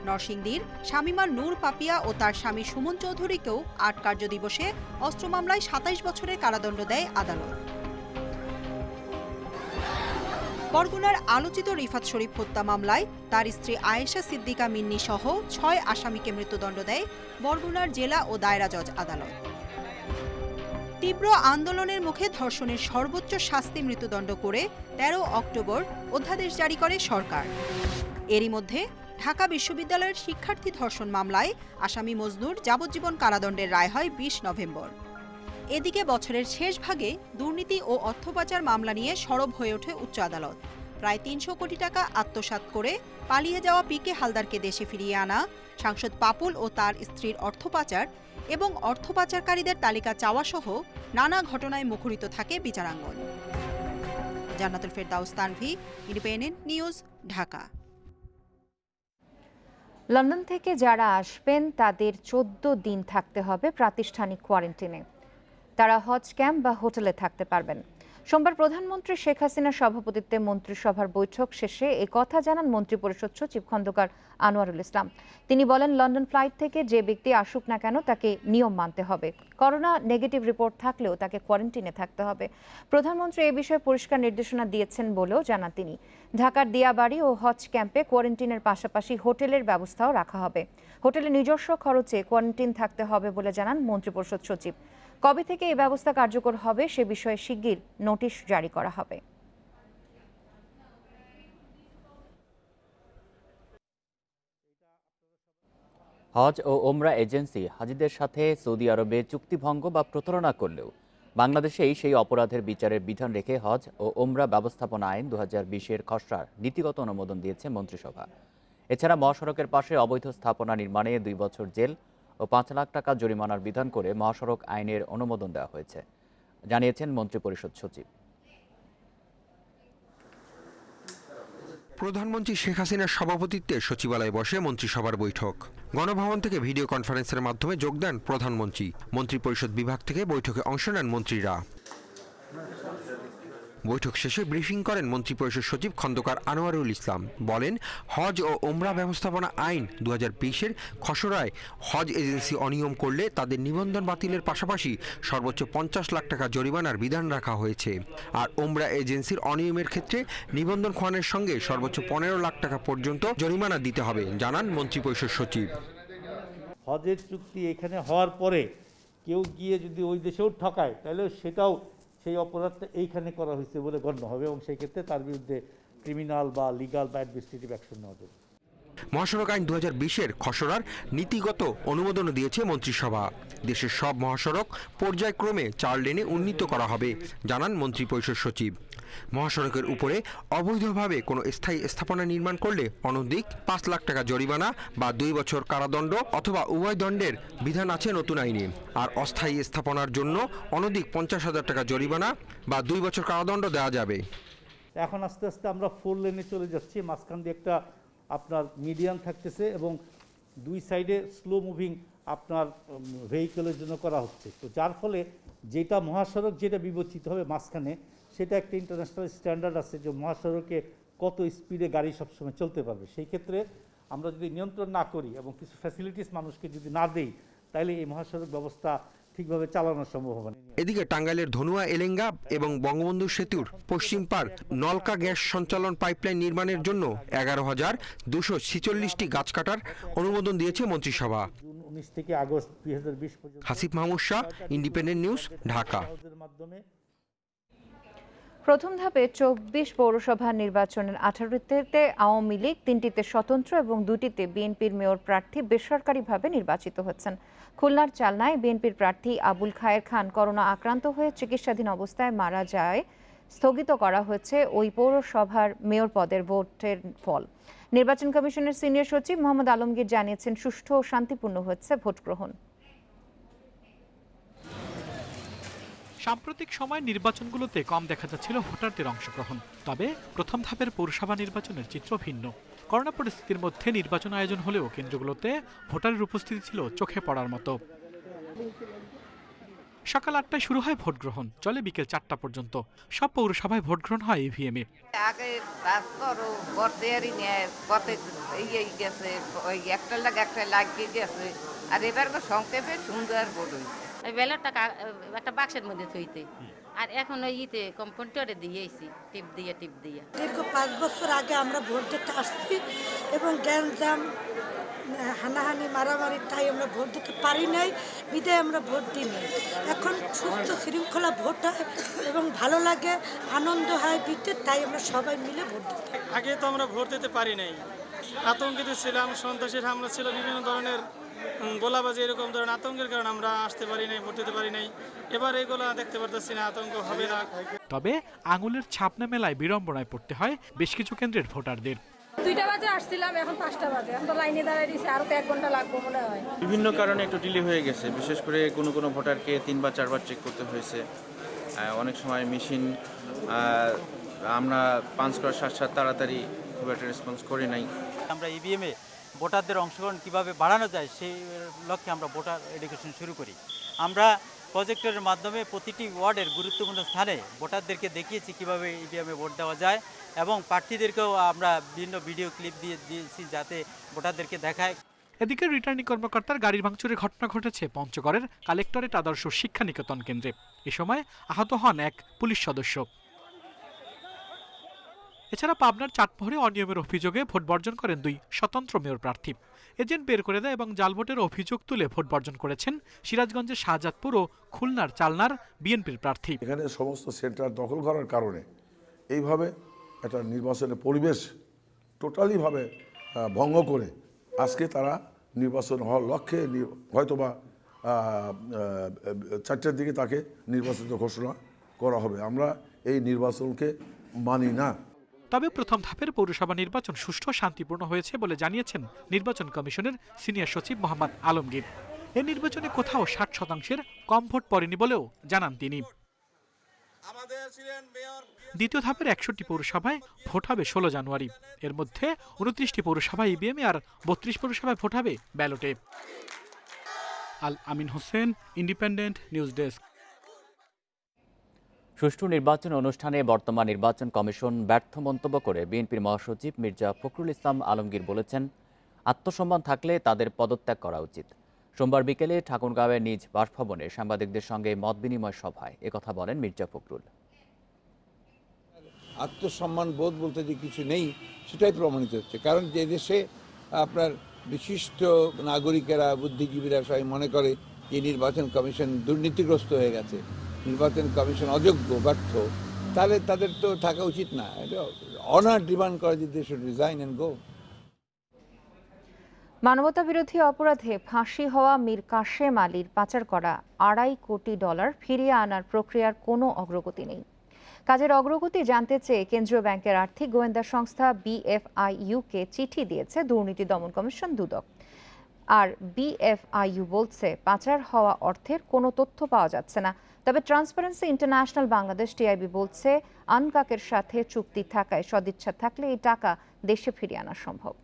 S22: নরসিংদীর শামিমা নূর পাপিয়া ও তার স্বামী সুমন চৌধুরীকেও 8 কার্যদিবসে অস্ত্র মামলায় 27 বছরের কারাদণ্ড দেয় আদালত। বরগুনার আলোচিত রিফাত শরীফ হত্যা মামলায় তার স্ত্রী আয়েশা সিদ্দিকা মিন্নি সহ 6 আসামিকে মৃত্যুদণ্ড দেয় বরগুনার জেলা ও দায়রা জজ আদালত। তীব্র আন্দোলনের মুখে ধর্ষণের সর্বোচ্চ শাস্তি মৃত্যুদণ্ড করে 13 অক্টোবর অধ্যাদেশ জারি করে সরকার। এরই মধ্যে ঢাকা বিশ্ববিদ্যালয়ের শিক্ষার্থী ধর্ষণ মামলায় আসামি মজনুর যাবজ্জীবন কারাদণ্ডের রায় হয় 20 নভেম্বর। এদিকে বছরের শেষ ভাগে দুর্নীতি ও অর্থ পাচার মামলা নিয়ে সরব হয়ে ওঠে উচ্চ আদালত। প্রায় 300 কোটি টাকা আত্মসাৎ করে পালিয়ে যাওয়া পিকে হালদারকে দেশে ফিরিয়ে আনা, সাংসদ পাপুল ও তার স্ত্রীর অর্থ পাচার এবং অর্থ পাচারকারীদের তালিকা চাওয়া সহ নানা ঘটনায় মুখরিত থাকে বিচারাঙ্গন। জান্নাতুল ফেরদাউস Tanvi, independent News, Dhaka.
S1: London থেকে যারা আসবেন তাদের 14 দিন থাকতে হবে প্রাতিষ্ঠানিক কোয়ারেন্টিনে। তারা হজ ক্যাম্প বা হোটেলে থাকতে পারবেন। সোমবার প্রধানমন্ত্রী শেখ হাসিনার সভাপতিত্বে মন্ত্রিসভার বৈঠক শেষে একথা জানান মন্ত্রিপরিষদ সচিব খন্দকার আনোয়ারুল ইসলাম। তিনি বলেন, লন্ডন ফ্লাইট থেকে যে ব্যক্তি আসুক না কেন তাকে নিয়ম মানতে হবে। করোনা নেগেটিভ রিপোর্ট থাকলেও তাকে কোয়ারেন্টিনে থাকতে হবে। প্রধানমন্ত্রী এ বিষয়ে পরিষ্কার নির্দেশনা দিয়েছেন বলেও জানান তিনি। ঢাকার দিয়াবাড়ি ও হজ ক্যাম্পে কোয়ারেন্টিনের পাশাপাশি হোটেলের ব্যবস্থাও রাখা হবে। হোটেলে নিজস্ব খরচে কোয়ারেন্টিন থাকতে হবে বলে জানান মন্ত্রিপরিষদ সচিব। কবে থেকে এই ব্যবস্থা কার্যকর হবে সে বিষয়ে শিগগির নোটিশ জারি করা হবে।
S2: হজ ও ওমরা এজেন্সি হাজিদের সাথে সৌদি আরবে চুক্তিভঙ্গ বা প্রতারণা করলেও বাংলাদেশেই সেই অপরাধের বিচারের বিধান রেখে হজ ও ওমরা ব্যবস্থাপনা আইন 2020-এর খসড়ার নীতিগত অনুমোদন দিয়েছে মন্ত্রিসভা। এছাড়া মহাসড়কের পাশে অবৈধ স্থাপনা নির্মাণে 2 বছর জেল ও 5 লাখ টাকা জরিমানার বিধান করে মহাসড়ক আইনের অনুমোদন দেওয়া হয়েছে, জানিয়েছেন মন্ত্রিপরিষদ সচিব।
S3: প্রধানমন্ত্রী শেখ হাসিনার সভাপতিত্বে সচিবালয়ে বসে মন্ত্রিসভার বৈঠক। গণভবন থেকে ভিডিও কনফারেন্সের মাধ্যমে যোগ দেন প্রধানমন্ত্রী। মন্ত্রিপরিষদ বিভাগ থেকে বৈঠকে অংশ নেন মন্ত্রীরা। বৈঠক শেষে ব্রিফিং করেন মন্ত্রিপরিষদ সচিব খন্দকার আনোয়ারুল ইসলাম। বলেন, হজ ও ওমরা ব্যবস্থাপনা আইন 2020-এর খসড়ায় হজ এজেন্সি অনিয়ম করলে তাদের নিবন্ধন বাতিলের পাশাপাশি সর্বোচ্চ 50 লাখ টাকা জরিমানার বিধান রাখা হয়েছে। আর ওমরা এজেন্সির অনিয়মের ক্ষেত্রে নিবন্ধন খোয়ানের সঙ্গে সর্বোচ্চ 15 লাখ টাকা পর্যন্ত জরিমানা দিতে হবে, জানান মন্ত্রিপরিষদ সচিব।
S4: হজের চুক্তি এখানে হওয়ার পরে কেউ গিয়ে যদি ওই দেশেও ঠকায় তাহলে সেটাও সেই অপরাধটা এইখানে করা হয়েছে বলে গণ্য হবে এবং সেই ক্ষেত্রে তার বিরুদ্ধে ক্রিমিনাল বা লিগাল বা অ্যাডমিনিস্ট্রেটিভ অ্যাকশন নেওয়া যাবে।
S3: মহাসড়ক আইন 2020-এর খসড়ার নীতিগত অনুমোদন দিয়েছে মন্ত্রিসভা। দেশের সব মহাসড়ক পর্যায়ক্রমে 4 লেনে উন্নীত করা হবে, জানান মন্ত্রিপরিষদ সচিব। মহাসড়কের উপরে অবৈধভাবে কোনো স্থায়ী স্থাপনা নির্মাণ করলে অনধিক 5 লাখ টাকা জরিমানা বা 2 বছর কারাদণ্ড অথবা উভয় দণ্ডের বিধান আছে নতুন আইনে। আর অস্থায়ী স্থাপনার জন্য অনধিক 50,000 টাকা জরিমানা বা 2 বছর কারাদণ্ড দেওয়া যাবে।
S4: এখন আস্তে আস্তে আমরা 4 লেনে চলে যাচ্ছি। মাঝখান দিয়ে একটা আপনার মিডিয়ান থাকতেছে এবং 2 সাইডে স্লো মুভিং আপনার ভেহিকলের জন্য করা হচ্ছে। তো যার ফলে যেটা মহাসড়ক যেটা বিবেচিত হবে মাঝখানে, সেটা একটা ইন্টারন্যাশনাল স্ট্যান্ডার্ড আছে যে মহাসড়কে কত স্পিডে গাড়ি সবসময় চলতে পারবে। সেই ক্ষেত্রে আমরা যদি নিয়ন্ত্রণ না করি এবং কিছু ফ্যাসিলিটিস মানুষকে যদি না দেই, তাহলে এই মহাসড়ক ব্যবস্থা ঠিকভাবে চালানো সম্ভব হবে না।
S3: এদিকে টাঙ্গাইলের ধনুয়া এলেঙ্গা এবং বঙ্গবন্ধু সেতুর পশ্চিম পার নলকা গ্যাস সঞ্চালন পাইপলাইন নির্মাণের জন্য 11,246টি গাছ কাটার অনুমোদন দিয়েছে মন্ত্রিসভা।
S4: 19 থেকে আগস্ট 2020 পর্যন্ত।
S3: Hasif Mahmud Shah, independent News, Dhaka.
S1: প্রথম ধাপে 24 পৌরসভা নির্বাচনের 18টিতে আওয়ামী লীগ, 3টিতে স্বতন্ত্র এবং 2টিতে বিএনপির মেয়র প্রার্থী বেসরকারিভাবে নির্বাচিত হচ্ছেন। খুলনার চালনায় বিএনপির প্রার্থী আবুল খায়ের খান করোনা আক্রান্ত হয়ে চিকিৎসাধীন অবস্থায় মারা যায়। স্থগিত করা হয়েছে ওই পৌরসভার মেয়র পদের ভোটের ফল। নির্বাচন কমিশনের সিনিয়র সচিব মোহাম্মদ আলমগীর জানিয়েছেন, সুষ্ঠু ও শান্তিপূর্ণ হচ্ছে ভোট গ্রহণ।
S5: সাম্প্রতিক সময় নির্বাচনগুলোতে কম দেখা যাচ্ছিল ভোটারদের অংশগ্রহণ। তবে প্রথম ধাপের পৌরসভা নির্বাচনের চিত্র ভিন্ন। করোনা পরিস্থিতির মধ্যে নির্বাচন আয়োজন হলেও কেন্দ্রগুলোতে ভোটারের উপস্থিতি ছিল চোখে পড়ার মতো। সকাল 8টায় শুরু হয় ভোট গ্রহণ, চলে বিকেল 4টা পর্যন্ত। সব পৌরসভায় ভোট গ্রহণ হয় ইভিএমে।
S6: আগে পাস করো ভোট দেয়ারই নিয়ে পথে গেছে, ওই একটা লাগিয়ে গেছে। আর এবার সংক্ষেপে সুন্দর ভোট হয়েছে।
S7: ব্যালটটা একটা বাক্সের মধ্যে থইতে, আর এখন ওই ইতে কম্পিউটারে দিয়েছি টিপ দিয়ে।
S24: দীর্ঘ 5 বছর আগে আমরা ভোট দিতে আসছি এবং গ্যাঞ্জাম হানাহানি মারামারি তাই আমরা ভোট দিতে পারি নাই, বিদায় আমরা ভোট দিই নাই। এখন সুস্থ শৃঙ্খলা ভোট হয় এবং ভালো লাগে, আনন্দ হয় দিতে, তাই আমরা সবাই মিলে ভোট দিতে।
S25: আগে তো আমরা ভোট দিতে পারি নাই, আতঙ্কিত ছিলাম, সন্ত্রাসের হামলা ছিল, বিভিন্ন ধরনের গোলাবাজি, এরকম ধরনের আতঙ্কের কারণে আমরা আসতে পারি নাই, ভোট দিতে পারি নাই। এবার এগুলো দেখতে পারতেছি না, আতঙ্ক হবে না।
S5: তবে আঙুলের ছাপ না মেলায় বিড়ম্বনায় পড়তে হয় বেশ কিছু কেন্দ্রের ভোটারদের।
S26: 2টা বাজে আসছিলাম, এখন 5টা বাজে, এখন তো লাইনে দাঁড়িয়ে দিয়েছি, আরো 1 ঘন্টা লাগবে মনে হয়।
S27: বিভিন্ন কারণে একটু ডিলে হয়ে গেছে, বিশেষ করে কোনো ভোটারকে 3 বা 4 বার চেক করতে হয়েছে। অনেক সময় মেশিন আমরা পাঞ্চ করার সাথে তাড়াতাড়ি খুব একটা রেসপন্স করি নাই।
S28: আমরা ইভিএমে ভোটারদের অংশগ্রহণ কিভাবে বাড়ানো যায় সেই লক্ষ্যে আমরা ভোটার এডুকেশন শুরু করি। আমরা প্রজেক্টরের মাধ্যমে প্রতিটি ওয়ার্ডের গুরুত্বপূর্ণ স্থানে ভোটারদেরকে দেখিয়েছি কিভাবে ইভিএমে ভোট দেওয়া যায়, এবং প্রার্থীদেরকেও আমরা বিভিন্ন ভিডিও ক্লিপ দিয়েছি যাতে ভোটারদেরকে দেখায়।
S5: এদিকে রিটার্নিং কর্মকর্তার গাড়ির ভাঙচুরের ঘটনা ঘটেছে পঞ্চগড়ের কালেক্টরেট আদর্শ শিক্ষা নিকেতন কেন্দ্রে। এ সময় আহত হন এক পুলিশ সদস্য। এছাড়া পাবনার চাটমোহরে অনিয়মের অভিযোগে ভোট বর্জন করেন 2 স্বতন্ত্র মেয়র প্রার্থী। এজেন্ট বের করে দেয় এবং জাল ভোটের অভিযোগ তুলে ভোট বর্জন করেছেন সিরাজগঞ্জের শাহজাদপুর ও খুলনার চালনার বিএনপির প্রার্থী।
S29: এখানে সমস্ত সেন্টার দখল করার কারণে এইভাবে একটা নির্বাচনের পরিবেশ টোটালিভাবে ভঙ্গ করে আজকে তারা নির্বাচন হওয়ার লক্ষ্যে হয়তোবা 4টার দিকে তাকে নির্বাচিত ঘোষণা করা হবে। আমরা এই নির্বাচনকে মানি না।
S5: তবে প্রথম ধাপের পৌরসভা নির্বাচন সুষ্ঠু ও শান্তিপূর্ণ হয়েছে বলে জানিয়েছেন নির্বাচন কমিশনের সিনিয়র সচিব মোহাম্মদ আলমগীর। এই নির্বাচনে কোথাও 60% কম ভোট পড়েনি বলেও জানান তিনি। দ্বিতীয় ধাপের 61টি পৌরসভায় ভোট হবে 16 জানুয়ারি। এর মধ্যে 29টি পৌরসভায় ইভিএমে আর 32 পৌরসভায় ভোট হবে ব্যালটে। আল আমিন হোসেন, ইন্ডিপেন্ডেন্ট নিউজ ডেস্ক।
S2: সুষ্ঠু নির্বাচন অনুষ্ঠানে বর্তমান নির্বাচন কমিশন ব্যর্থ মন্তব্য করে বিএনপির মহাসচিব মির্জা ফখরুল ইসলাম আলমগীর বলেছেন, আত্মসম্মান থাকলে তাদের পদত্যাগ করা উচিত। সোমবার বিকেলে ঠাকুরগাঁওয়ের নিজ বাসভবনে সাংবাদিকদের সঙ্গে মত বিনিময় সভায় একথা বলেন মির্জা ফখরুল।
S30: আত্মসম্মান বোধ বলতে যে কিছু নেই সেটাই প্রমাণিত হচ্ছে, কারণ যে দেশে আপনার বিশিষ্ট নাগরিকেরা, বুদ্ধিজীবীরা সবাই মনে করে যে নির্বাচন কমিশন দুর্নীতিগ্রস্ত হয়ে গেছে, নির্বাচন কমিশন অযোগ্য, ব্যর্থ, তাহলে তাদের তো থাকা উচিত না। অনার ডিমান্ড করে যে they should resign and go.
S1: মানবতা বিরোধী অপরাধে ফাঁসি হওয়া মীর কাশেম আলীর পাচার করা $2.5 কোটি ফিরিয়ে আনার প্রক্রিয়ার কোনো অগ্রগতি নেই। কাজের অগ্রগতি জানতে চেয়ে কেন্দ্রীয় ব্যাংকের আর্থিক গোয়েন্দা সংস্থা BFIU-কে চিঠি দিয়েছে দুর্নীতি দমন কমিশন দুদক। আর BFIU বলছে, পাচার হওয়া অর্থের কোনো তথ্য পাওয়া যাচ্ছে না। তবে ট্রান্সপারেন্সি ইন্টারন্যাশনাল বাংলাদেশ TIB বলছে, আনকাকের সাথে চুক্তি থাকায় সদিচ্ছা থাকলে এই টাকা দেশে ফিরিয়ে আনা সম্ভব।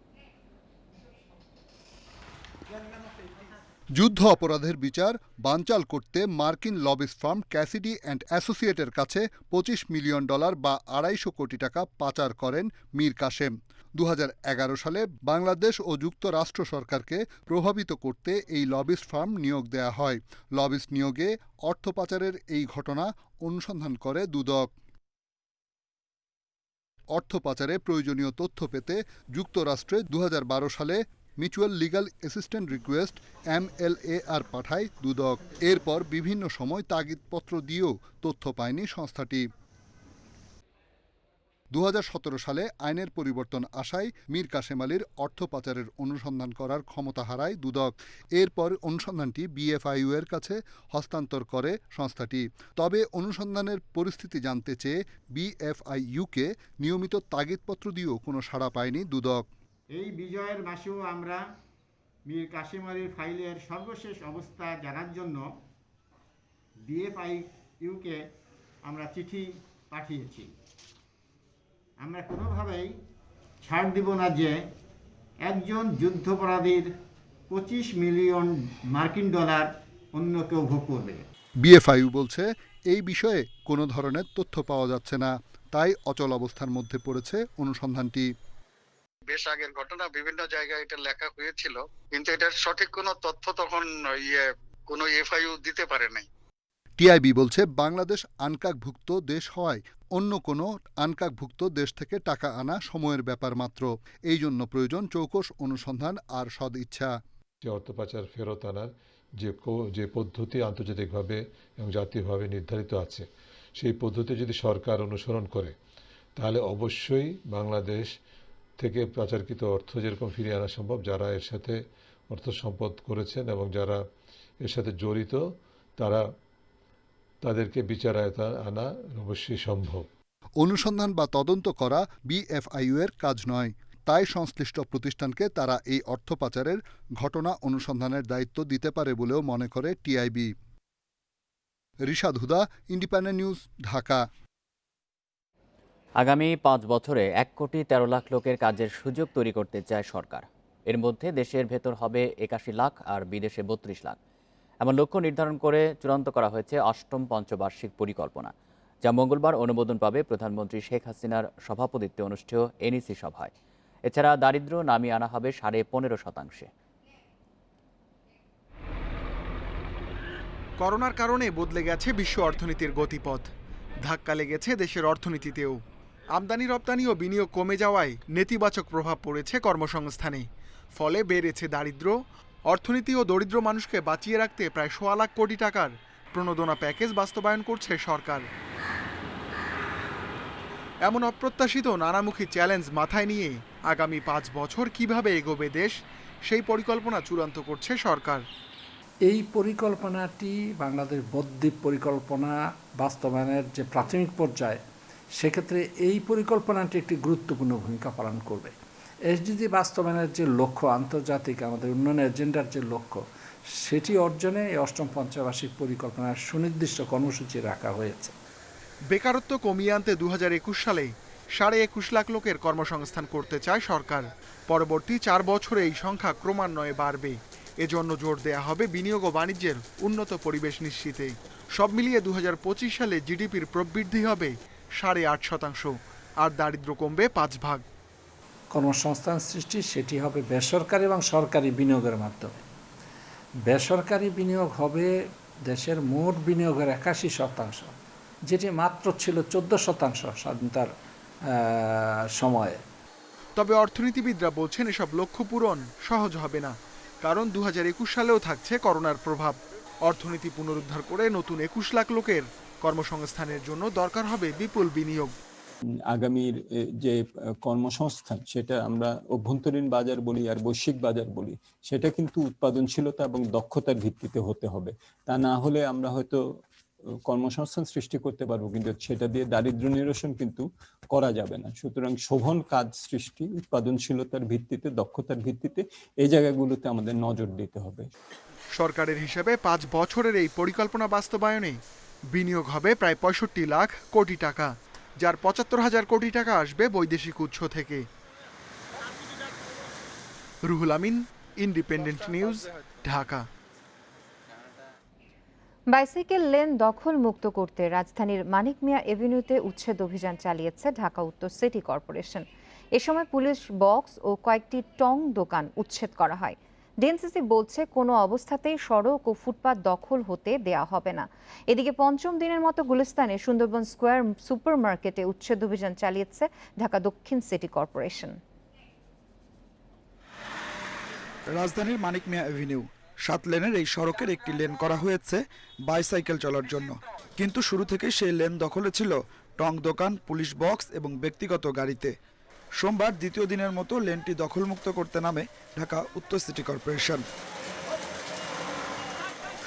S31: যুদ্ধ অপরাধের বিচার বানচাল করতে মার্কিন লবিস্ট ফার্ম ক্যাসিডি অ্যান্ড অ্যাসোসিয়েটের কাছে $25 মিলিয়ন বা $250 কোটি পাচার করেন মীর কাশেম। 2011 সালে বাংলাদেশ ও যুক্তরাষ্ট্র সরকারকে প্রভাবিত করতে এই লবিস্ট ফার্ম নিয়োগ দেয়া হয়। লবিস্ট নিয়োগে অর্থ পাচারের এই ঘটনা অনুসন্ধান করে দুদক। অর্থ পাচারে প্রয়োজনীয় তথ্য পেতে যুক্তরাষ্ট্রে 2012 সালে mutual legal assistant request MLAR পাঠায় দুদক। এরপর বিভিন্ন সময় তাগিদপত্র দিয়েও তথ্য পায়নি সংস্থাটি। 2017 সালে আইনের পরিবর্তন আসায় মীর কাসেম আলীর অর্থ পাচারের অনুসন্ধান করার ক্ষমতা হারায় দুদক। এরপর অনুসন্ধানটি বিএফআইইউ এর কাছে হস্তান্তর করে সংস্থাটি। তবে অনুসন্ধানের পরিস্থিতি জানতে চেয়ে বিএফআইইউকে নিয়মিত তাগিদপত্র দিয়েও কোনো সাড়া পায়নি দুদক।
S8: এই বিজয়ের মাসেও আমরা মীর কাসেম আলীর ফাইলের সর্বশেষ অবস্থা জানার জন্য বিএফআইইউকে আমরা চিঠি পাঠিয়েছি। আমরা কোনোভাবেই ছাড় দিব না যে একজন যুদ্ধাপরাধীর 25 মিলিয়ন মার্কিন ডলার অন্য কেউ ভোগ করবে।
S31: বিএফআইইউ বলছে এই বিষয়ে কোনো ধরনের তথ্য পাওয়া যাচ্ছে না, তাই অচল অবস্থার মধ্যে পড়েছে অনুসন্ধানটি।
S23: বেশ আগের ঘটনা, বিভিন্ন জায়গায় এটা লেখা হয়েছিল, কিন্তু এটার সঠিক কোনো তথ্য তখন কোনো এফআইইউ দিতে পারে নাই।
S31: টিআইবি বলছে বাংলাদেশ আনকাকভুক্ত দেশ হওয়ায় অন্য কোনো আনকাকভুক্ত দেশ থেকে টাকা আনা সময়ের ব্যাপার মাত্র। এই জন্য প্রয়োজন চৌকস অনুসন্ধান আর সদ ইচ্ছা।
S9: অর্থ পাচার ফেরত আনার যে পদ্ধতি আন্তর্জাতিকভাবে এবং জাতীয়ভাবে নির্ধারিত আছে, সেই পদ্ধতি যদি সরকার অনুসরণ করে তাহলে অবশ্যই বাংলাদেশ থেকে পাচারকৃত অর্থ যেরকম ফিরিয়ে আনা সম্ভব। যারা এর সাথে অর্থ সম্পদ করেছেন এবং যারা এর সাথে জড়িত তাদেরকে বিচার আয়তায় আনা অবশ্যই সম্ভব।
S31: অনুসন্ধান বা তদন্ত করা বিএফআইইউ এর কাজ নয়, তাই সংশ্লিষ্ট প্রতিষ্ঠানকে তারা এই অর্থ পাচারের ঘটনা অনুসন্ধানের দায়িত্ব দিতে পারে বলেও মনে করে টিআইবি। রিশাদ হুদা, ইন্ডিপেন্ডেন্ট নিউজ, ঢাকা।
S2: আগামী 5 বছরে 1 কোটি 13 লাখ লোকের কাজের সুযোগ তৈরি করতে চায় সরকার। এর মধ্যে দেশের ভেতর হবে 81 লাখ আর বিদেশে 32 লাখ। এমন লক্ষ্য নির্ধারণ করে চূড়ান্ত করা হয়েছে 8ম পঞ্চবার্ষিক পরিকল্পনা, যা মঙ্গলবার অনুমোদন পাবে প্রধানমন্ত্রী শেখ হাসিনার সভাপতিত্বে অনুষ্ঠেয় এনইসি সভায়। এছাড়া দারিদ্র্য নামিয়ে আনা হবে 15.5%।
S10: করোনার কারণে বদলে গেছে বিশ্ব অর্থনীতির গতিপথ, ধাক্কা লেগেছে দেশের অর্থনীতিতেও। আমদানি রপ্তানি ও বিনিয়োগ কমে যাওয়ায় নেতিবাচক প্রভাব পড়েছে কর্মসংস্থানে, ফলে বেড়েছে দারিদ্র্য। অর্থনীতি ও দরিদ্র মানুষকে বাঁচিয়ে রাখতে প্রায় 1.25 লাখ কোটি টাকার প্রণোদনা প্যাকেজ বাস্তবায়ন করছে সরকার। এমন অপ্রত্যাশিত নানামুখী চ্যালেঞ্জ মাথায় নিয়ে আগামী 5 বছর কিভাবে এগোবে দেশ, সেই পরিকল্পনা চূড়ান্ত করছে সরকার।
S11: এই পরিকল্পনাটি বাংলাদেশ বদ্বীপ পরিকল্পনা বাস্তবায়নের যে প্রাথমিক পর্যায়ে, সেক্ষেত্রে এই পরিকল্পনাটি একটি গুরুত্বপূর্ণ ভূমিকা পালন করবে। এসডিজি বাস্তবায়নের যে লক্ষ্য, আন্তর্জাতিক আমাদের উন্নয়ন এজেন্ডার যে লক্ষ্য, সেটি অর্জনে এই 8ম পঞ্চবার্ষিক পরিকল্পনার সুনির্দিষ্ট কর্মসূচি রাখা হয়েছে।
S10: বেকারত্ব কমিয়ে আনতে 2021 সালে 21.5 লাখ লোকের কর্মসংস্থান করতে চায় সরকার। পরবর্তী 4 বছরে এই সংখ্যা ক্রমান্বয়ে বাড়বে। এজন্য জোর দেয়া হবে বিনিয়োগ ও বাণিজ্যের উন্নত পরিবেশ নিশ্চিতে। সব মিলিয়ে 2025 সালে জিডিপির প্রবৃদ্ধি হবে 8.5%, আর দারিদ্র্য কমবে 5 ভাগ।
S11: কর্মসংস্থান সৃষ্টি সেটি হবে বেসরকারি এবং সরকারি বিনিয়োগের মাধ্যমে। বেসরকারি বিনিয়োগ হবে দেশের মোট বিনিয়োগের 81%, যেটি মাত্র ছিল 14% স্বাধীনতার সময়ে।
S10: তবে অর্থনীতিবিদরা বলছেন এসব লক্ষ্য পূরণ সহজ হবে না, কারণ 2021 সালেও থাকছে করোনার প্রভাব। অর্থনীতি পুনরুদ্ধার করে নতুন 21 লাখ লোকের কর্মসংস্থানের জন্য দরকার হবে বিপুল বিনিয়োগ।
S12: আগামীর যে কর্মসংস্থান, সেটা আমরা অভ্যন্তরীণ বাজার বলি আর বৈশ্বিক বাজার বলি, সেটা কিন্তু উৎপাদনশীলতা এবং দক্ষতার ভিত্তিতে হতে হবে। তা না হলে আমরা হয়তো কর্মসংস্থান সৃষ্টি করতে পারবো, কিন্তু সেটা দিয়ে দারিদ্র্য নিরসন কিন্তু করা যাবে না। সুতরাং শোভন কাজ সৃষ্টি উৎপাদনশীলতার ভিত্তিতে, দক্ষতার ভিত্তিতে, এই জায়গাগুলোতে আমাদের নজর দিতে হবে।
S10: সরকারের হিসাবে 5 বছরের এই পরিকল্পনা বাস্তবায়নে বিনিয়োগ হবে প্রায় 65 লাখ কোটি টাকা, যার 75,000 কোটি টাকা আসবে বৈদেশিক উৎস থেকে। Ruhul Amin, Independent News, Dhaka.
S1: Bicycle lane দখল মুক্ত করতে রাজধানীর মানিক মিয়া এভিনিউতে উচ্ছেদ অভিযান চালিয়েছে ঢাকা উত্তর সিটি কর্পোরেশন। এ সময় পুলিশ বক্স ও কয়েকটি টং দোকান উচ্ছেদ করা হয়। ডিএনসিসি বলছে কোনো অবস্থাতেই সড়ক ও ফুটপাত দখল হতে দেয়া হবে না। এদিকে 5ম দিনের মতো গুলিস্তানে সুন্দরবন স্কয়ার সুপার মার্কেটে উচ্ছেদ অভিযান চালিয়েছে ঢাকা দক্ষিণ সিটি কর্পোরেশন।
S13: রাজধানীর মানিক মিয়া এভিনিউ 7 লেনের এই সড়কের একটি লেন করা হয়েছে বাইসাইকেল চলার জন্য, কিন্তু শুরু থেকেই সেই লেন দখলে ছিল টং দোকান, পুলিশ বক্স এবং ব্যক্তিগত গাড়িতে। সোমবার দ্বিতীয় দিনের মতো লেনটি দখলমুক্ত করতে নামে ঢাকা উত্তর সিটি কর্পোরেশন।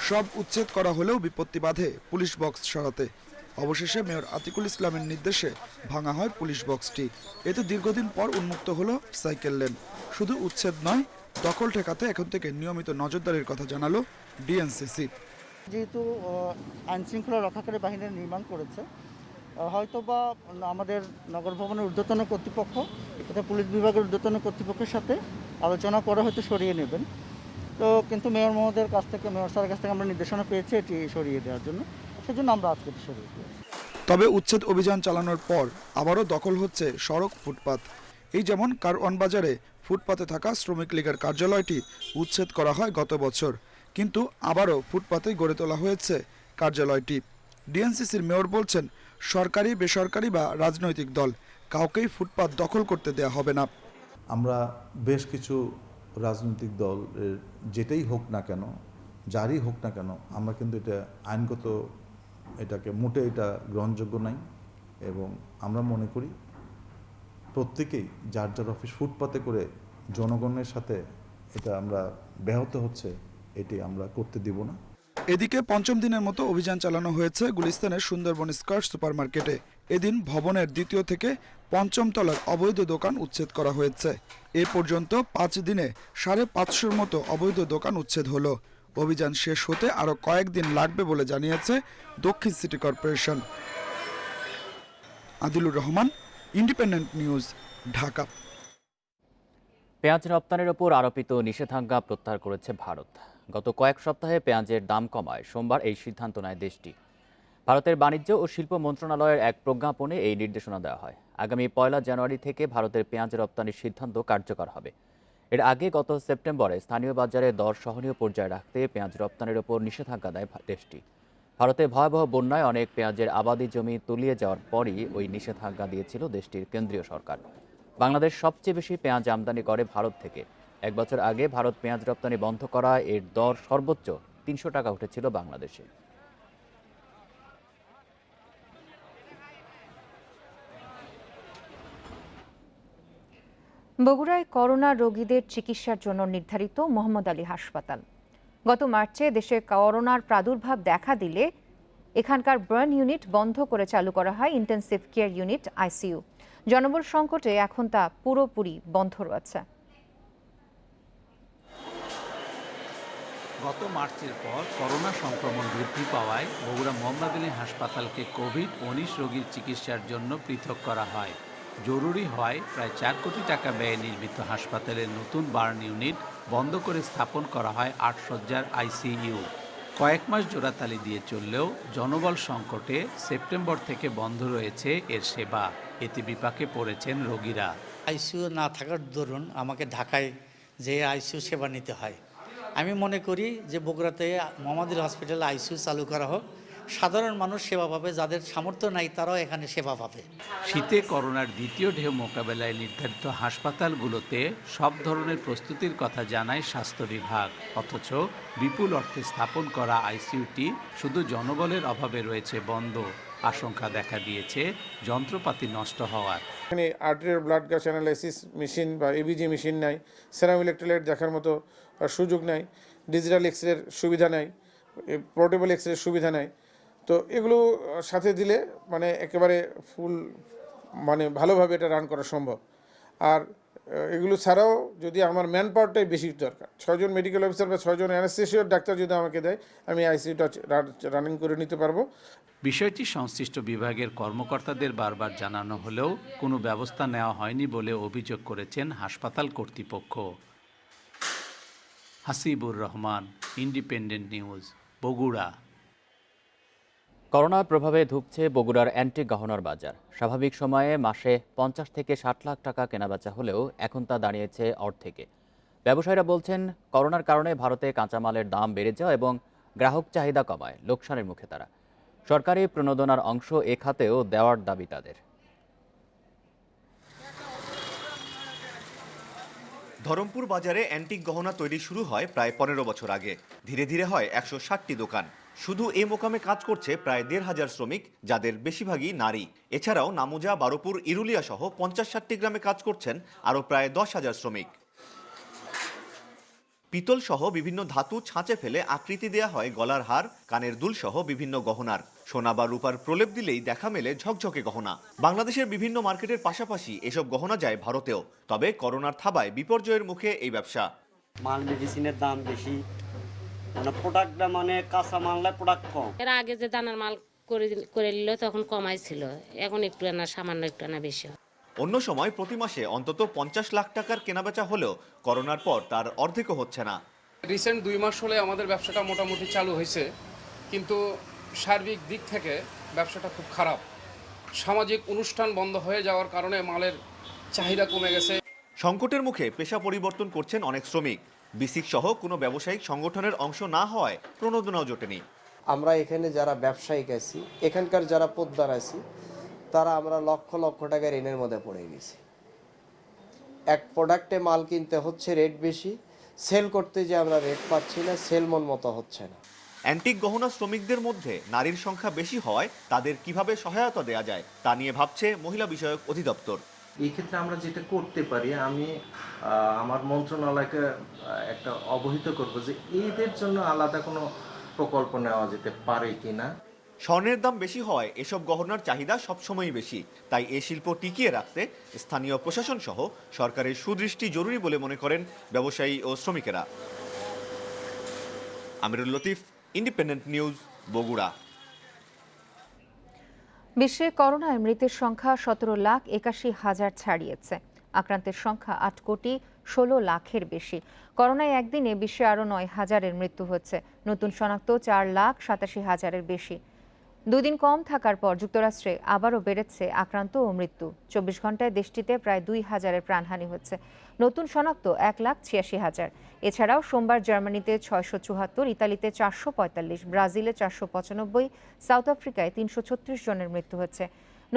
S13: সব উচ্ছেদ করা হলেও বিপত্তি বাধে পুলিশ বক্স সরাতে। অবশেষে মেয়র আতিকুল ইসলামের নির্দেশে ভাঙা হয় পুলিশ বক্সটি। এতে দীর্ঘদিন পর উন্মুক্ত হলো সাইকেল লেন। শুধু উচ্ছেদ নয়, দখল ঠেকাতে এখন থেকে নিয়মিত নজরদারির কথা জানালো ডিএনসিসি।
S3: যেহেতু আইনশৃঙ্খলা রক্ষাকারী বাহিনী নির্মাণ করেছে, হয়তোবা আমাদের নগর ভবনের ঊর্ধ্বতন কর্তৃপক্ষ এটা পুলিশ বিভাগের ঊর্ধ্বতন কর্তৃপক্ষের সাথে আলোচনা করে হয়তো সরিয়ে নেবেন। তো কিন্তু মেয়র মহোদয়ের কাছ থেকে, মেয়র স্যারের কাছ থেকে আমরা নির্দেশনা পেয়েছি এটি সরিয়ে দেওয়ার জন্য, সেজন্য আমরা আজকে সরিয়ে দিয়েছি।
S13: তবে উচ্ছেদ অভিযান চালানোর পর আবারও দখল হচ্ছে সড়ক, ফুটপাত। এই যেমন কারওয়ান বাজারে ফুটপাতে থাকা শ্রমিক লীগের কার্যালয়টি উচ্ছেদ করা হয় গত বছর, কিন্তু আবারও ফুটপাতে গড়ে তোলা হয়েছে কার্যালয়টি। ডিএনসিসির মেয়র বলছেন, সরকারি, বেসরকারি বা রাজনৈতিক দল কাউকেই ফুটপাত দখল করতে দেয়া হবে না।
S4: আমরা বেশ কিছু রাজনৈতিক দল যেটাই হোক না কেন, যারই হোক না কেন, আমরা কিন্তু এটা আইনগত এটাকে মোটে এটা গ্রহণযোগ্য নাই। এবং আমরা মনে করি প্রত্যেকেই যার যার অফিস ফুটপাতে করে জনগণের সাথে এটা আমরা ব্যাহত হচ্ছে, এটি আমরা করতে দিব না।
S13: এদিকে পঞ্চম দিনের মতো অভিযান চালানো হয়েছে গুলিস্তানের সুন্দরবন স্কয়ার সুপারমার্কেটে। এদিন ভবনের দ্বিতীয় থেকে পঞ্চম তলার অবৈধ দোকান উচ্ছেদ করা হয়েছে। এ পর্যন্ত 5 দিনে 550-র মতো অবৈধ দোকান উচ্ছেদ হলো। অভিযান শেষ হতে আরও কয়েকদিন লাগবে বলে জানিয়েছে দক্ষিণ city corporation. Adilur Rahman, independent News, Dhaka.
S2: পেঁয়াজ রপ্তানির ওপর আরোপিত নিষেধাজ্ঞা প্রত্যাহার করেছে ভারত। গত কয়েক সপ্তাহে পেঁয়াজের দাম কমায় সোমবার এই সিদ্ধান্ত নেয় দেশটি। ভারতের বাণিজ্য ও শিল্প মন্ত্রণালয়ের এক প্রজ্ঞাপনে এই নির্দেশনা দেওয়া হয়। আগামী 1 জানুয়ারি থেকে ভারতের পেঁয়াজ রপ্তানির সিদ্ধান্ত কার্যকর হবে। এর আগে গত সেপ্টেম্বরে স্থানীয় বাজারে দর সহনীয় পর্যায়ে রাখতে পেঁয়াজ রপ্তানির ওপর নিষেধাজ্ঞা দেয় দেশটি। ভারতে ভয়াবহ বন্যায় অনেক পেঁয়াজের আবাদি জমি তলিয়ে যাওয়ার পরই ওই নিষেধাজ্ঞা দিয়েছিল দেশটির কেন্দ্রীয় সরকার। বাংলাদেশ সবচেয়ে বেশি পেঁয়াজ আমদানি করে ভারত থেকে। 1 বছর আগে ভারত পেঁয়াজ রপ্তানি বন্ধ করায় এর দর সর্বোচ্চ 300 টাকা উঠেছিল বাংলাদেশে।
S1: বগুড়ায় করোনা রোগীদের চিকিৎসার জন্য নির্ধারিত মোহাম্মদ আলী হাসপাতাল। গত মার্চে দেশে করোনার প্রাদুর্ভাব দেখা দিলে এখানকার বার্ন ইউনিট বন্ধ করে চালু করা হয় ইন্টেনসিভ কেয়ার ইউনিট, আইসিইউ। জনবল সংকটে এখন তা পুরোপুরি বন্ধ রয়েছে।
S14: গত মার্চের পর করোনা সংক্রমণ বৃদ্ধি পাওয়ায় বগুড়া মোহাম্মদ আলী হাসপাতালকে কোভিড-19 রোগীর চিকিৎসার জন্য পৃথক করা হয়। জরুরি হয় প্রায় 4 কোটি টাকা ব্যয়ে নির্মিত হাসপাতালের নতুন বার্ন ইউনিট বন্ধ করে স্থাপন করা হয় 8 শয্যার আইসিইউ। কয়েক মাস জোড়াতালি দিয়ে চললেও জনবল সংকটে সেপ্টেম্বর থেকে বন্ধ রয়েছে এর সেবা। এতে বিপাকে পড়েছেন রোগীরা।
S15: আইসিইউ না থাকার দরুন আমাকে ঢাকায় যে আইসিইউ সেবা নিতে হয়। আমি মনে করি যে বগুড়াতে মোহাম্মদ আলী হসপিটালে আইসিইউ চালু করা হোক, সাধারণ মানুষ সেবা পাবে, যাদের সামর্থ্য নাই তারাও এখানে সেবা পাবে।
S14: শীতে করোনার দ্বিতীয় ঢেউ মোকাবেলায় নির্ধারিত হাসপাতালগুলোতে সব ধরনের প্রস্তুতির কথা জানায় স্বাস্থ্য বিভাগ। অথচ বিপুল অর্থে স্থাপন করা আইসিইউটি শুধু জনবলের অভাবে রয়েছে বন্ধ। আশঙ্কা দেখা দিয়েছে যন্ত্রপাতি নষ্ট হওয়ার।
S16: এখানে arterial blood gas analysis machine বা এবিজি মেশিন নাই, সেরাম ইলেকট্রোলাইট দেখার মতো সুযোগ নাই, ডিজিটাল এক্সরের সুবিধা নাই, পোর্টেবল এক্সরের সুবিধা নাই। তো এগুলো সাথে দিলে মানে একেবারে ফুল মানে ভালোভাবে এটা রান করা সম্ভব। আর এগুলো ছাড়াও যদি আমার ম্যান পাওয়ারটাই বেশি দরকার, 6 জন মেডিকেল অফিসার বা 6 জন অ্যানেস্থেসিয়ার ডাক্তার যদি আমাকে দেয়, আমি আইসিইউটা রানিং করে নিতে পারবো।
S14: বিষয়টি সংশ্লিষ্ট বিভাগের কর্মকর্তাদের বারবার জানানো হলেও কোনো ব্যবস্থা নেওয়া হয়নি বলে অভিযোগ করেছেন হাসপাতাল কর্তৃপক্ষ। Hasibur Rahman, independent news, Bogura.
S2: করোনার প্রভাবে ধুঁকছে বগুড়ার অ্যান্টিক গহনার বাজার। স্বাভাবিক সময়ে মাসে 50 থেকে 60 লাখ টাকা কেনাবেচা হলেও এখন তা দাঁড়িয়েছে অর্ধেকে। ব্যবসায়ীরা বলছেন, করোনার কারণে ভারতে কাঁচামালের দাম বেড়ে যাওয়া এবং গ্রাহক চাহিদা কমায় লোকসানের মুখে তারা। সরকারি প্রণোদনার অংশ এ খাতেও দেওয়ার দাবি তাদের।
S17: ধরমপুর বাজারে অ্যান্টিক গহনা তৈরি শুরু হয় প্রায় 15 বছর আগে। ধীরে ধীরে হয় 160টি দোকান।
S6: শুধু এই মোকামে কাজ করছে প্রায় ১৫০০ শ্রমিক, যাদের বেশিরভাগই নারী। এছাড়াও নামুজা, বারোপুর, ইরুলিয়া সহ ৫০-৬০টি গ্রামে কাজ করছেন আরও প্রায় ১০,০০০ শ্রমিক। পিতল সহ বিভিন্ন ধাতু ছাঁচে ফেলে আকৃতি দেয়া হয় গলার হার, কানের দুল সহ বিভিন্ন গহনার। সোনা বা রূপার প্রলেপ দিলেই দেখা মেলে ঝকঝকে গহনা। বাংলাদেশের বিভিন্ন মার্কেটের পাশাপাশি এসব গহনা যায় ভারতেও। তবে করোনার থাবায় বিপর্যয়ের মুখে এই ব্যবসা।
S7: মাল মেডিসিনের দাম বেশি, মানে প্রোডাক্টটা মানে কাঁচা মাল প্রোডাক্ট কম।
S17: এর আগে যে দানার মাল করে নিল তখন কমাই ছিল, এখন একটু আনা সামান্য একটু আনা বেশি।
S6: অন্য সময় প্রতি মাসে অন্তত ৫০ লাখ টাকার কেনাবেচা হলেও করোনার পর তার অর্ধেকও হচ্ছে না।
S18: রিসেন্ট 2 মাস হলে আমাদের ব্যবসাটা মোটামুটি চালু হয়েছে, কিন্তু সার্বিক দিক থেকে ব্যবসাটা খুব খারাপ। সামাজিক অনুষ্ঠান বন্ধ হয়ে যাওয়ার কারণে মালের চাহিদা কমে গেছে।
S6: সংকটের মুখে পেশা পরিবর্তন করছেন অনেক শ্রমিক। বিসিক সহ কোনো ব্যবসায়িক সংগঠনের অংশ না হওয়ায় প্রণোদনাও জোটেনি।
S19: আমরা এখানে যারা ব্যবসায়িক আছি, এখানকার যারা পোদ্দার আছি, তারা আমরা লক্ষ লক্ষ টাকা ঋণের মধ্যে পড়ে গেছি। এক প্রোডাক্টে মাল কিনতে হচ্ছে রেট বেশি, সেল করতে যে আমরা রেট পাচ্ছি না, সেল মন মতো হচ্ছে না।
S6: অ্যান্টিক গহনা শ্রমিকদের মধ্যে নারীর সংখ্যা বেশি হওয়ায় তাদের কিভাবে সহায়তা দেওয়া যায় তা নিয়ে ভাবছে মহিলা বিষয়ক অধিদপ্তর।
S20: এই ক্ষেত্রে আমরা যেটা করতে পারি, আমি আমার মন্ত্রণালয়কে একটা অবহিত করব যে এদের জন্য আলাদা কোনো প্রকল্প নেওয়া যেতে পারে কিনা।
S6: স্বর্ণের দাম বেশি হওয়ায় এসব গহনার চাহিদা সবসময়ই বেশি। তাই এই শিল্প টিকিয়ে রাখতে স্থানীয় প্রশাসন সহ সরকারের সুদৃষ্টি জরুরি বলে মনে করেন ব্যবসায়ী ও শ্রমিকেরা। আমিরুল লতিফ, ইন্ডিপেন্ডেন্ট নিউজ, বগুড়া।
S1: বিশ্বে করোনায় মৃতের সংখ্যা ১৭,৮১,০০০ ছাড়িয়েছে। আক্রান্তের সংখ্যা ৮,১৬,০০,০০০ বেশি। করোনায় একদিনে বিশ্বে আরও ৯,০০০-এর মৃত্যু হচ্ছে। নতুন শনাক্ত ৪,৮৭,০০০-এর বেশি। ২ দিন কম থাকার পর যুক্তরাষ্ট্রে আবারও বেড়েছে আক্রান্ত ও মৃত্যু। ২৪ ঘন্টায় দেশটিতে প্রায় ২,০০০-এর প্রাণহানি হচ্ছে। নতুন শনাক্ত ১,৮৬,০০০। এছাড়াও সোমবার জার্মানিতে ৬৭৪, ইতালিতে ৪৪৫, ব্রাজিলে ৪৯৫, সাউথ আফ্রিকায় ৩৩৬ জনের মৃত্যু হচ্ছে।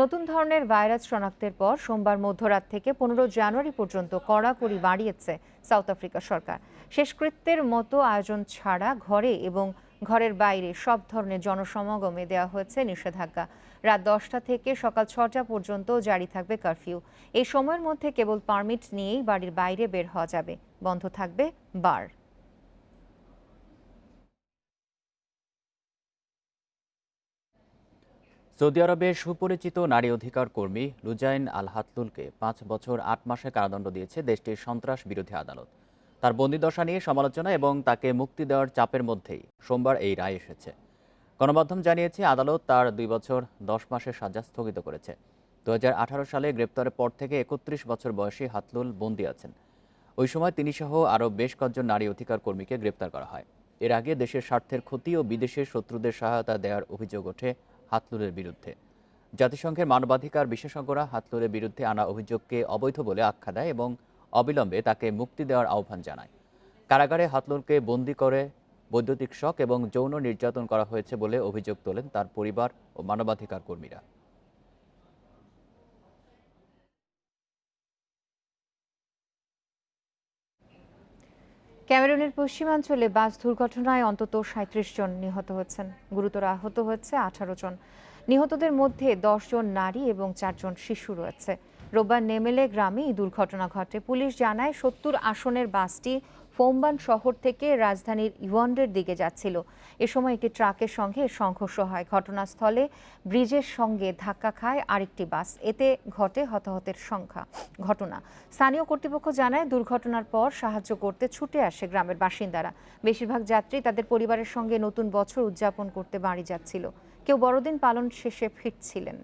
S1: নতুন ধরনের ভাইরাস শনাক্তের পর সোমবার মধ্যরাত থেকে ১৫ জানুয়ারি পর্যন্ত কড়াকড়ি বাড়িয়েছে সাউথ আফ্রিকা সরকার। শেষকৃত্যের মতো আয়োজন ছাড়া ঘরে এবং ঘরের বাইরে সব ধরনের জনসমাগমে দেওয়া হয়েছে নিষেধাজ্ঞা। রাত ১০টা থেকে সকাল ৬টা পর্যন্ত জারি থাকবে কারফিউ। এই সময়ের মধ্যে কেবল পারমিট নিয়েই বাড়ির বাইরে বের হওয়া যাবে। বন্ধ থাকবে বার।
S2: সৌদি আরবের সুপরিচিত নারী অধিকার কর্মী লুজাইন আল হাতলুলকে ৫ বছর ৮ মাসের কারাদণ্ড দিয়েছে দেশটির সন্ত্রাস বিরোধী আদালত। তার বন্দিদশা নিয়ে সমালোচনা এবং তাকে মুক্তি দেওয়ার চাপের মধ্যেই সোমবার এই রায় এসেছে। গণমাধ্যম জানিয়েছে আদালত তার ২ বছর ১০ মাসের সাজা স্থগিত করেছে। ২০১৮ সালে গ্রেপ্তারের পর থেকে ৩১ বছর বয়সী হাতলুল বন্দী আছেন। ওই সময় তিনি সহ আরও বেশ কয়েকজন নারী অধিকার কর্মীকে গ্রেপ্তার করা হয়। এর আগে দেশের স্বার্থের ক্ষতি ও বিদেশের শত্রুদের সহায়তা দেওয়ার অভিযোগ ওঠে হাতলুলের বিরুদ্ধে। জাতিসংঘের মানবাধিকার বিশেষজ্ঞরা হাতলুলের বিরুদ্ধে আনা অভিযোগকে অবৈধ বলে আখ্যা দেয় এবং অবিলম্বে তাকে মুক্তি দেওয়ার আহ্বান জানায়। কারাগারে হাতলুলকে বন্দী করে বৈদ্যুতিক শক এবং যৌন নির্যাতন করা হয়েছে বলে অভিযোগ তোলেন তার পরিবার ও মানবাধিকার কর্মীরা।
S1: ক্যামেরুনের পশ্চিমাঞ্চলে বাস দুর্ঘটনায় অন্তত ৩৭ জন নিহত হয়েছেন। গুরুতর আহত হয়েছে ১৮ জন। নিহতদের মধ্যে ১০ জন নারী এবং ৪ জন শিশু রয়েছে। রোববার নেমেলে গ্রামে এই দুর্ঘটনা ঘটে। পুলিশ জানায় ৭০ আসনের বাসটি ফোমবান শহর থেকে রাজধানীর ইয়াওন্ডের দিকে যাচ্ছিল। এ সময় একটি ট্রাকের সঙ্গে সংঘর্ষ হয়। ঘটনাস্থলে ব্রিজের সঙ্গে ধাক্কা খায় আরেকটি বাস। এতে ঘটে হতাহতের ঘটনা। স্থানীয় কর্তৃপক্ষ জানায় দুর্ঘটনার পর সাহায্য করতে ছুটে আসে গ্রামের বাসিন্দারা। বেশিরভাগ যাত্রী তাদের পরিবারের সঙ্গে নতুন বছর উদযাপন করতে বাড়ি যাচ্ছিল। কেউ বড়দিন পালন শেষে ফিরছিলেন।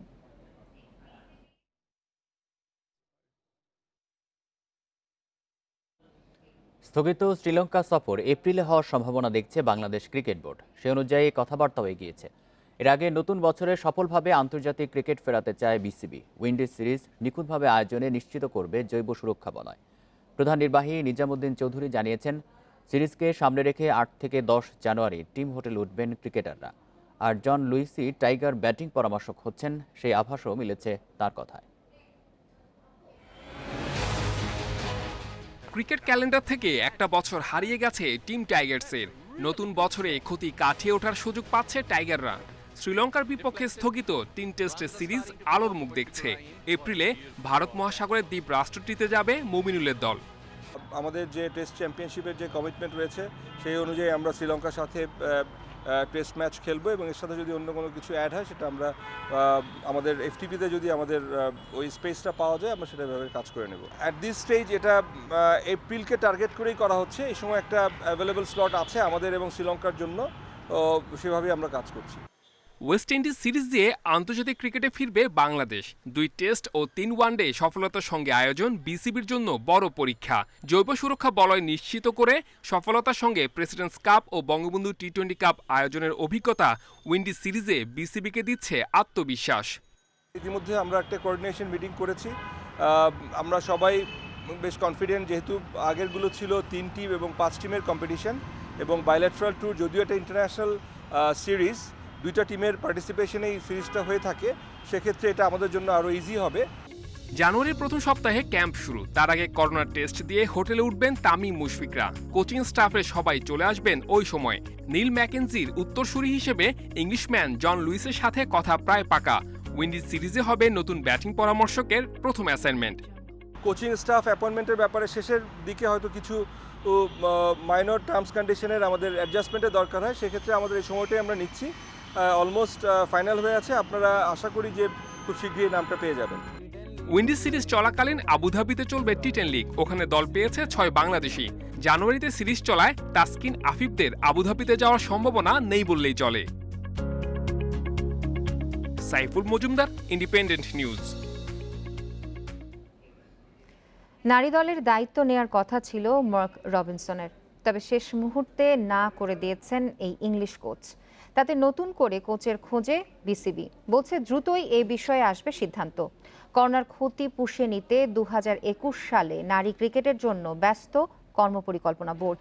S2: স্থগিত শ্রীলঙ্কা সফর এপ্রিলে হওয়ার সম্ভাবনা দেখছে বাংলাদেশ ক্রিকেট বোর্ড। সে অনুযায়ী কথাবার্তাও এগিয়েছে। এর আগে নতুন বছরে সফলভাবে আন্তর্জাতিক ক্রিকেট ফেরাতে চায় বিসিবি। উইন্ডিজ সিরিজ নিখুঁতভাবে আয়োজনে নিশ্চিত করবে জৈব সুরক্ষা বলয়। প্রধান নির্বাহী নিজামুদ্দিন চৌধুরী জানিয়েছেন, সিরিজকে সামনে রেখে ৮ থেকে ১০ জানুয়ারি টিম হোটেল উঠবেন ক্রিকেটাররা। আর জন লুইসি টাইগার ব্যাটিং পরামর্শক হচ্ছেন, সেই আভাসও মিলেছে তার কথায়।
S21: ক্রিকেট ক্যালেন্ডার থেকে একটা বছর হারিয়ে গেছে টিম টাইগার্সের।
S5: নতুন বছরে ক্ষতি কাটিয়ে ওঠার সুযোগ পাচ্ছে টাইগাররা। শ্রীলঙ্কার বিপক্ষে স্থগিত 3 টেস্টের সিরিজ আলোর মুখ দেখছে। এপ্রিলে ভারত মহাসাগরের দ্বীপ রাষ্ট্রটিতে যাবে মুমিনুলের দল।
S8: আমাদের যে টেস্ট চ্যাম্পিয়নশিপের যে কমিটমেন্ট রয়েছে সেই অনুযায়ী আমরা শ্রীলঙ্কার সাথে টেস্ট ম্যাচ খেলবো এবং এর সাথে যদি অন্য কোনো কিছু অ্যাড হয় সেটা আমরা আমাদের এফটিপিতে যদি আমাদের ওই স্পেসটা পাওয়া যায় আমরা সেটাভাবে কাজ করে নেব। অ্যাট দিস স্টেজ এটা এপ্রিলকে টার্গেট করেই করা হচ্ছে। এই সময় একটা অ্যাভেলেবল স্লট আছে আমাদের এবং শ্রীলঙ্কার জন্য, সেভাবেই আমরা কাজ করছি।
S5: ওয়েস্ট ইন্ডিজ সিরিজ দিয়ে আন্তর্জাতিক ক্রিকেটে ফিরবে বাংলাদেশ। 2 টেস্ট ও 3 ওয়ানডে সফলতার সঙ্গে আয়োজন বিসিবির জন্য বড় পরীক্ষা। জৈব সুরক্ষা বলয় নিশ্চিত করে সফলতার সঙ্গে প্রেসিডেন্টস কাপ ও বঙ্গবন্ধু টি-20 কাপ আয়োজনের অভিজ্ঞতা উইন্ডিজ সিরিজে বিসিবিকে দিচ্ছে আত্মবিশ্বাস।
S8: ইতিমধ্যে আমরা একটা কোঅর্ডিনেশন মিটিং করেছি। আমরা সবাই বেশ কনফিডেন্ট, যেহেতু আগেরগুলো ছিল 3 টিম এবং 5 টিমের কম্পিটিশন এবং বাইল্যাটারাল ট্যুর, যদিও এটা ইন্টারন্যাশনাল সিরিজ, 2টা টিমের পার্টিসিপেশনে এই সিরিজটা হয়ে থাকে, সেক্ষেত্রে এটা আমাদের জন্য আরও ইজি হবে।
S5: জানুয়ারির প্রথম সপ্তাহে ক্যাম্প শুরু। তার আগে করোনা টেস্ট দিয়ে হোটেলে উঠবেন তামিম মুশফিকরা। কোচিং স্টাফের সবাই চলে আসবেন ওই সময়। নীল ম্যাকেনজির উত্তরসূরি হিসেবে ইংলিশম্যান জন লুইসের সাথে কথা প্রায় পাকা। উইন্ডিজ সিরিজে হবে নতুন ব্যাটিং পরামর্শকের প্রথম অ্যাসাইনমেন্ট।
S8: কোচিং স্টাফ অ্যাপয়েন্টমেন্টের ব্যাপারে শেষের দিকে হয়তো কিছু মাইনর টার্মস কন্ডিশনের আমাদের অ্যাডজাস্টমেন্টের দরকার হয়, সেক্ষেত্রে আমাদের এই সময়টাই আমরা নিচ্ছি। অলমোস্ট ফাইনাল হয়ে আছে, আপনারা আশা করি যে খুব শীঘ্রই নামটা পেয়ে যাবেন।
S5: উইন্ডিজ সিরিজ চলাকালীন আবুধাবিতে চলবে টি10 লিগ। ওখানে দল পেয়েছে 6 বাংলাদেশি। জানুয়ারিতে সিরিজ চলায় তাসকিন আফিফদের আবুধাবিতে যাওয়ার সম্ভাবনা নেই বললেই চলে। Saiful Majumdar, independent news.
S1: নারী দলের দায়িত্ব নেয়ার কথা ছিল মার্ক রবিনসনের, তবে শেষ মুহূর্তে না করে দিয়েছেন এই ইংলিশ কোচ। তাতে নতুন করে কোচের খোঁজে বিসিবি। বলছে দ্রুতই এই বিষয়ে আসবে সিদ্ধান্ত। করোনার ক্ষতি পুষিয়ে নিতে 2021 সালে নারী ক্রিকেটের জন্য ব্যস্ত কর্মপরিকল্পনা বোর্ড।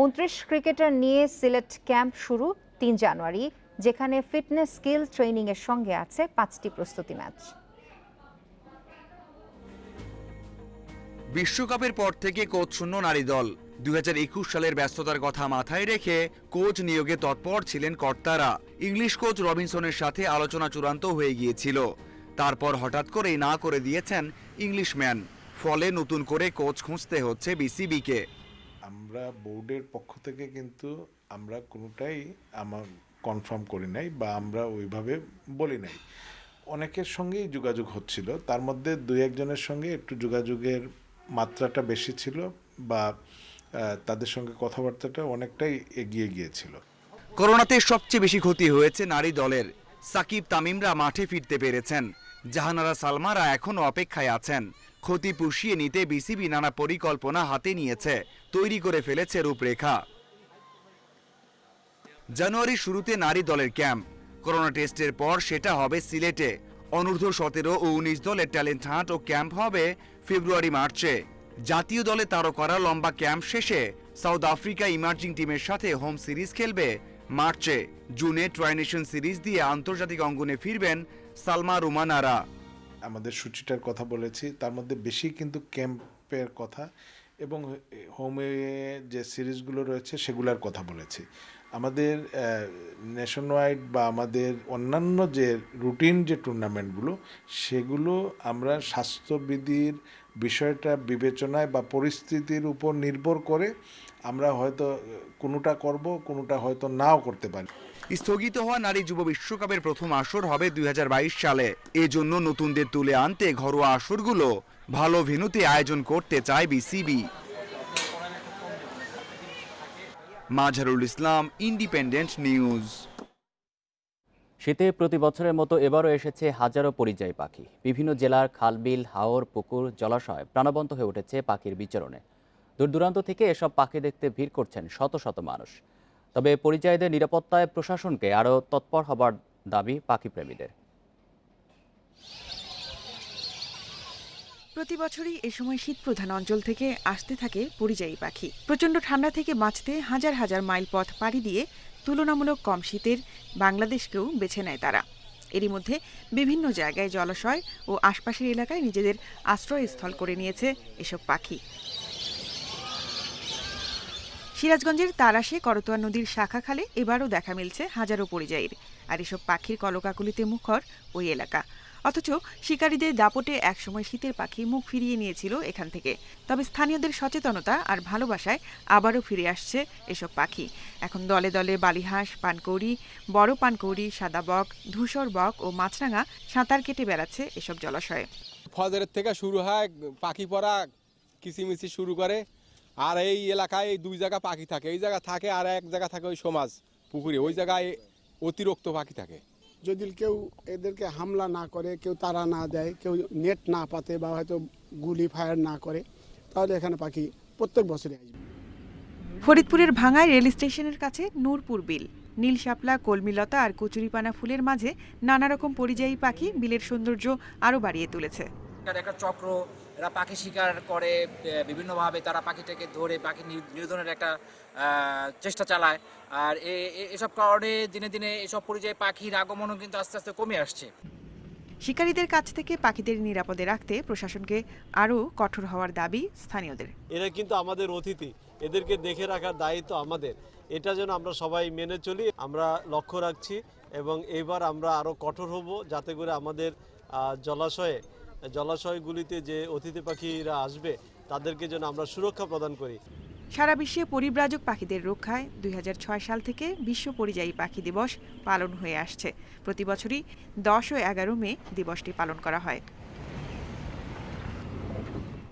S1: 29 ক্রিকেটার নিয়ে সিলেট ক্যাম্প শুরু 3 জানুয়ারি, যেখানে ফিটনেস স্কিল ট্রেনিং এর সঙ্গে আছে 5টি প্রস্তুতি ম্যাচ।
S21: বিশ্বকাপের পর থেকে কোচ শূন্য নারী দল। 2021 সালের ব্যস্ততার কথা মাথায় রেখে কোচ নিয়োগে তৎপর ছিলেন কর্তারা। ইংলিশ কোচ রবিনসনের সাথে আলোচনা চূড়ান্ত হয়ে গিয়েছিল, তারপর হঠাৎ করেই না করে দিয়েছেন ইংলিশম্যান। ফলে নতুন করে কোচ খুঁজতে হচ্ছে বিসিবিকে।
S22: আমরা বোর্ডের পক্ষ থেকে কিন্তু আমরা কোনোটাই কনফার্ম করি নাই বা আমরা ওইভাবে বলি নাই। অনেকের সঙ্গেই যোগাযোগ হচ্ছিল, তার মধ্যে 2-1 জনের সঙ্গে একটু যোগাযোগের মাত্রাটা বেশি ছিল বা তাদের সঙ্গে কথাবার্তাটা অনেকটাই এগিয়ে গিয়েছিল।
S21: করোনাতে সবচেয়ে বেশি ক্ষতি হয়েছে নারী দলের। সাকিব তামিমরা মাঠে ফিরতে পেরেছেন, জাহানারা সালমারা এখনও অপেক্ষায় আছেন। ক্ষতি পুষিয়ে নিতে বিসিবি নানা পরিকল্পনা হাতে নিয়েছে, তৈরি করে ফেলেছে রূপরেখা। জানুয়ারির শুরুতে নারী দলের ক্যাম্প। করোনা টেস্টের পর সেটা হবে সিলেটে। অনূর্ধ্ব 17 ও 19 দলের ট্যালেন্ট হান্ট ও ক্যাম্প হবে ফেব্রুয়ারি-মার্চে। জাতীয় দলে তারকারা লম্বা ক্যাম্প শেষে সাউথ আফ্রিকা ইমার্জিং টিমের সাথে হোম সিরিজ খেলবে মার্চে। জুনে ট্রাইনেশন সিরিজ দিয়ে আন্তর্জাতিক অঙ্গনে ফিরবেন সালমা রুমানারা।
S22: আমাদের সূচিটার কথা বলেছি, তার মধ্যে বেশি কিন্তু ক্যাম্পের কথা এবং হোমে যে সিরিজগুলো রয়েছে সেগুলোর কথা বলেছি। আমাদের নেশন ওয়াইড বা আমাদের অন্যান্য যে রুটিন যে টুর্নামেন্টগুলো, সেগুলো আমরা স্বাস্থ্যবিধির বিষয়টা বিবেচনায় বা পরিস্থিতির উপর নির্ভর করে আমরা হয়তো কোনোটা করব, কোনোটা হয়তো নাও করতে পারি।
S21: স্থগিত হওয়া নারী যুব বিশ্বকাপের প্রথম আসর হবে 2022 সালে। এজন্য নতুনদের তুলে আনতে ঘরোয়া আসরগুলো ভালো ভেন্যুতে আয়োজন করতে চায় বিসিবি। মাঝহারুল ইসলাম, ইন্ডিপেন্ডেন্ট নিউজ।
S2: শীতে প্রতি বছরের মতো এবারও এসেছে হাজারো পরিযায়ী পাখি। বিভিন্ন জেলার খালবিল, হাওর, পুকুর, জলাশয় প্রাণবন্ত হয়ে উঠেছে পাখির বিচরণে। দূর দূরান্ত থেকে এসব পাখি দেখতে ভিড় করছেন শত শত মানুষ। তবে পরিযায়ীদের নিরাপত্তায় প্রশাসনকে আরও তৎপর হবার দাবি পাখিপ্রেমীদের।
S24: প্রতি বছরই এ সময় শীতপ্রধান অঞ্চল থেকে আসতে থাকে পরিযায়ী পাখি। প্রচণ্ড ঠান্ডা থেকে বাঁচতে হাজার হাজার মাইল পথ পাড়ি দিয়ে তুলনামূলক কম শীতের বাংলাদেশকেও বেছে নেয় তারা। এরই মধ্যে বিভিন্ন জায়গায় জলাশয় ও আশপাশের এলাকায় নিজেদের আশ্রয়স্থল করে নিয়েছে এসব পাখি। সিরাজগঞ্জের তারাশে করতোয়া নদীর শাখা খালে এবারও দেখা মিলছে হাজারো পরিযায়ীর। আর এসব পাখির কলকাকলিতে মুখর ওই এলাকা। অথচ শিকারীদের দাপটে একসময় শীতের পাখি মুখ ফিরিয়ে নিয়েছিল এখান থেকে। তবে স্থানীয়দের সচেতনতা আর ভালোবাসায় আবারও ফিরে আসছে এসব পাখি। এখন দলে দলে বালিহাঁস, পানকৌড়ি, বড় পানকৌড়ি, সাদা বক, ধূসর বক ও মাছরাঙা সাঁতার কেটে বেড়াচ্ছে এসব জলাশয়ে।
S9: ফজরের থেকে শুরু হয় পাখি পড়া, কিচিমিচি শুরু করে। আর এই এলাকায় এই দুই জায়গা পাখি থাকে, এই জায়গা থাকে আর এক জায়গা থাকে ওই সমাজ পুকুরে, ওই জায়গায় অতিরিক্ত পাখি থাকে।
S11: যদি কেউ এদেরকে হামলা না করে, কেউ তাড়া না দেয়, কেউ নেট না পাতে বা হয়তো গুলি ফায়ার না করে, তাহলে এখানে পাখি প্রত্যেক বছরই আসবে।
S24: ফরিদপুরের ভাঙ্গায় রেল স্টেশনের কাছে নূরপুর বিল। নীল শাপলা, কলমিলতা আর কচুরিপানা ফুলের মাঝে নানা রকম পরিযায়ী পাখি বিলের সৌন্দর্য আরও বাড়িয়ে তুলেছে।
S12: একটা চক্র, এরা পাখি শিকার করে, বিভিন্নভাবে তারা পাখিটাকে ধরে পাখি নিধনের একটা চেষ্টা চালায়। আর এসব কারণে দিনে দিনে এসব পরিযায়ী পাখির আগমনও কিন্তু আস্তে আস্তে কমে আসছে।
S24: শিকারীদের কাছ থেকে পাখিদের নিরাপদে রাখতে প্রশাসনকে আরও কঠোর হওয়ার দাবি স্থানীয়দের।
S23: এরা কিন্তু আমাদের অতিথি, এদেরকে দেখে রাখার দায়িত্ব আমাদের। এটা যেন আমরা সবাই মেনে চলি, আমরা লক্ষ্য রাখছি এবং এবার আমরা আরও কঠোর হব, যাতে করে আমাদের জলাশয়গুলিতে যে অতিথি পাখিরা আসবে তাদেরকে যেন আমরা সুরক্ষা প্রদান করি।
S24: সারা বিশ্বে পরিব্রাজক পাখিদের রক্ষায় 2006 সাল থেকে বিশ্ব পরিযায়ী পাখি দিবস পালন হয়ে আসছে। প্রতি বছরই 10 ও 11 মে দিবসটি পালন করা হয়।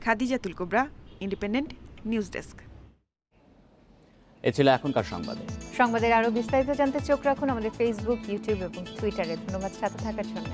S24: খাদিজাতুল কুবরা, ইন্ডিপেন্ডেন্ট নিউজ ডেস্ক।
S2: এ ছিল এখনকার
S1: সংবাদের আরো বিস্তারিত জানতে চোখ রাখুন আমাদের ফেসবুক, ইউটিউব এবং টুইটারে। ধন্যবাদ সাথে থাকার জন্য।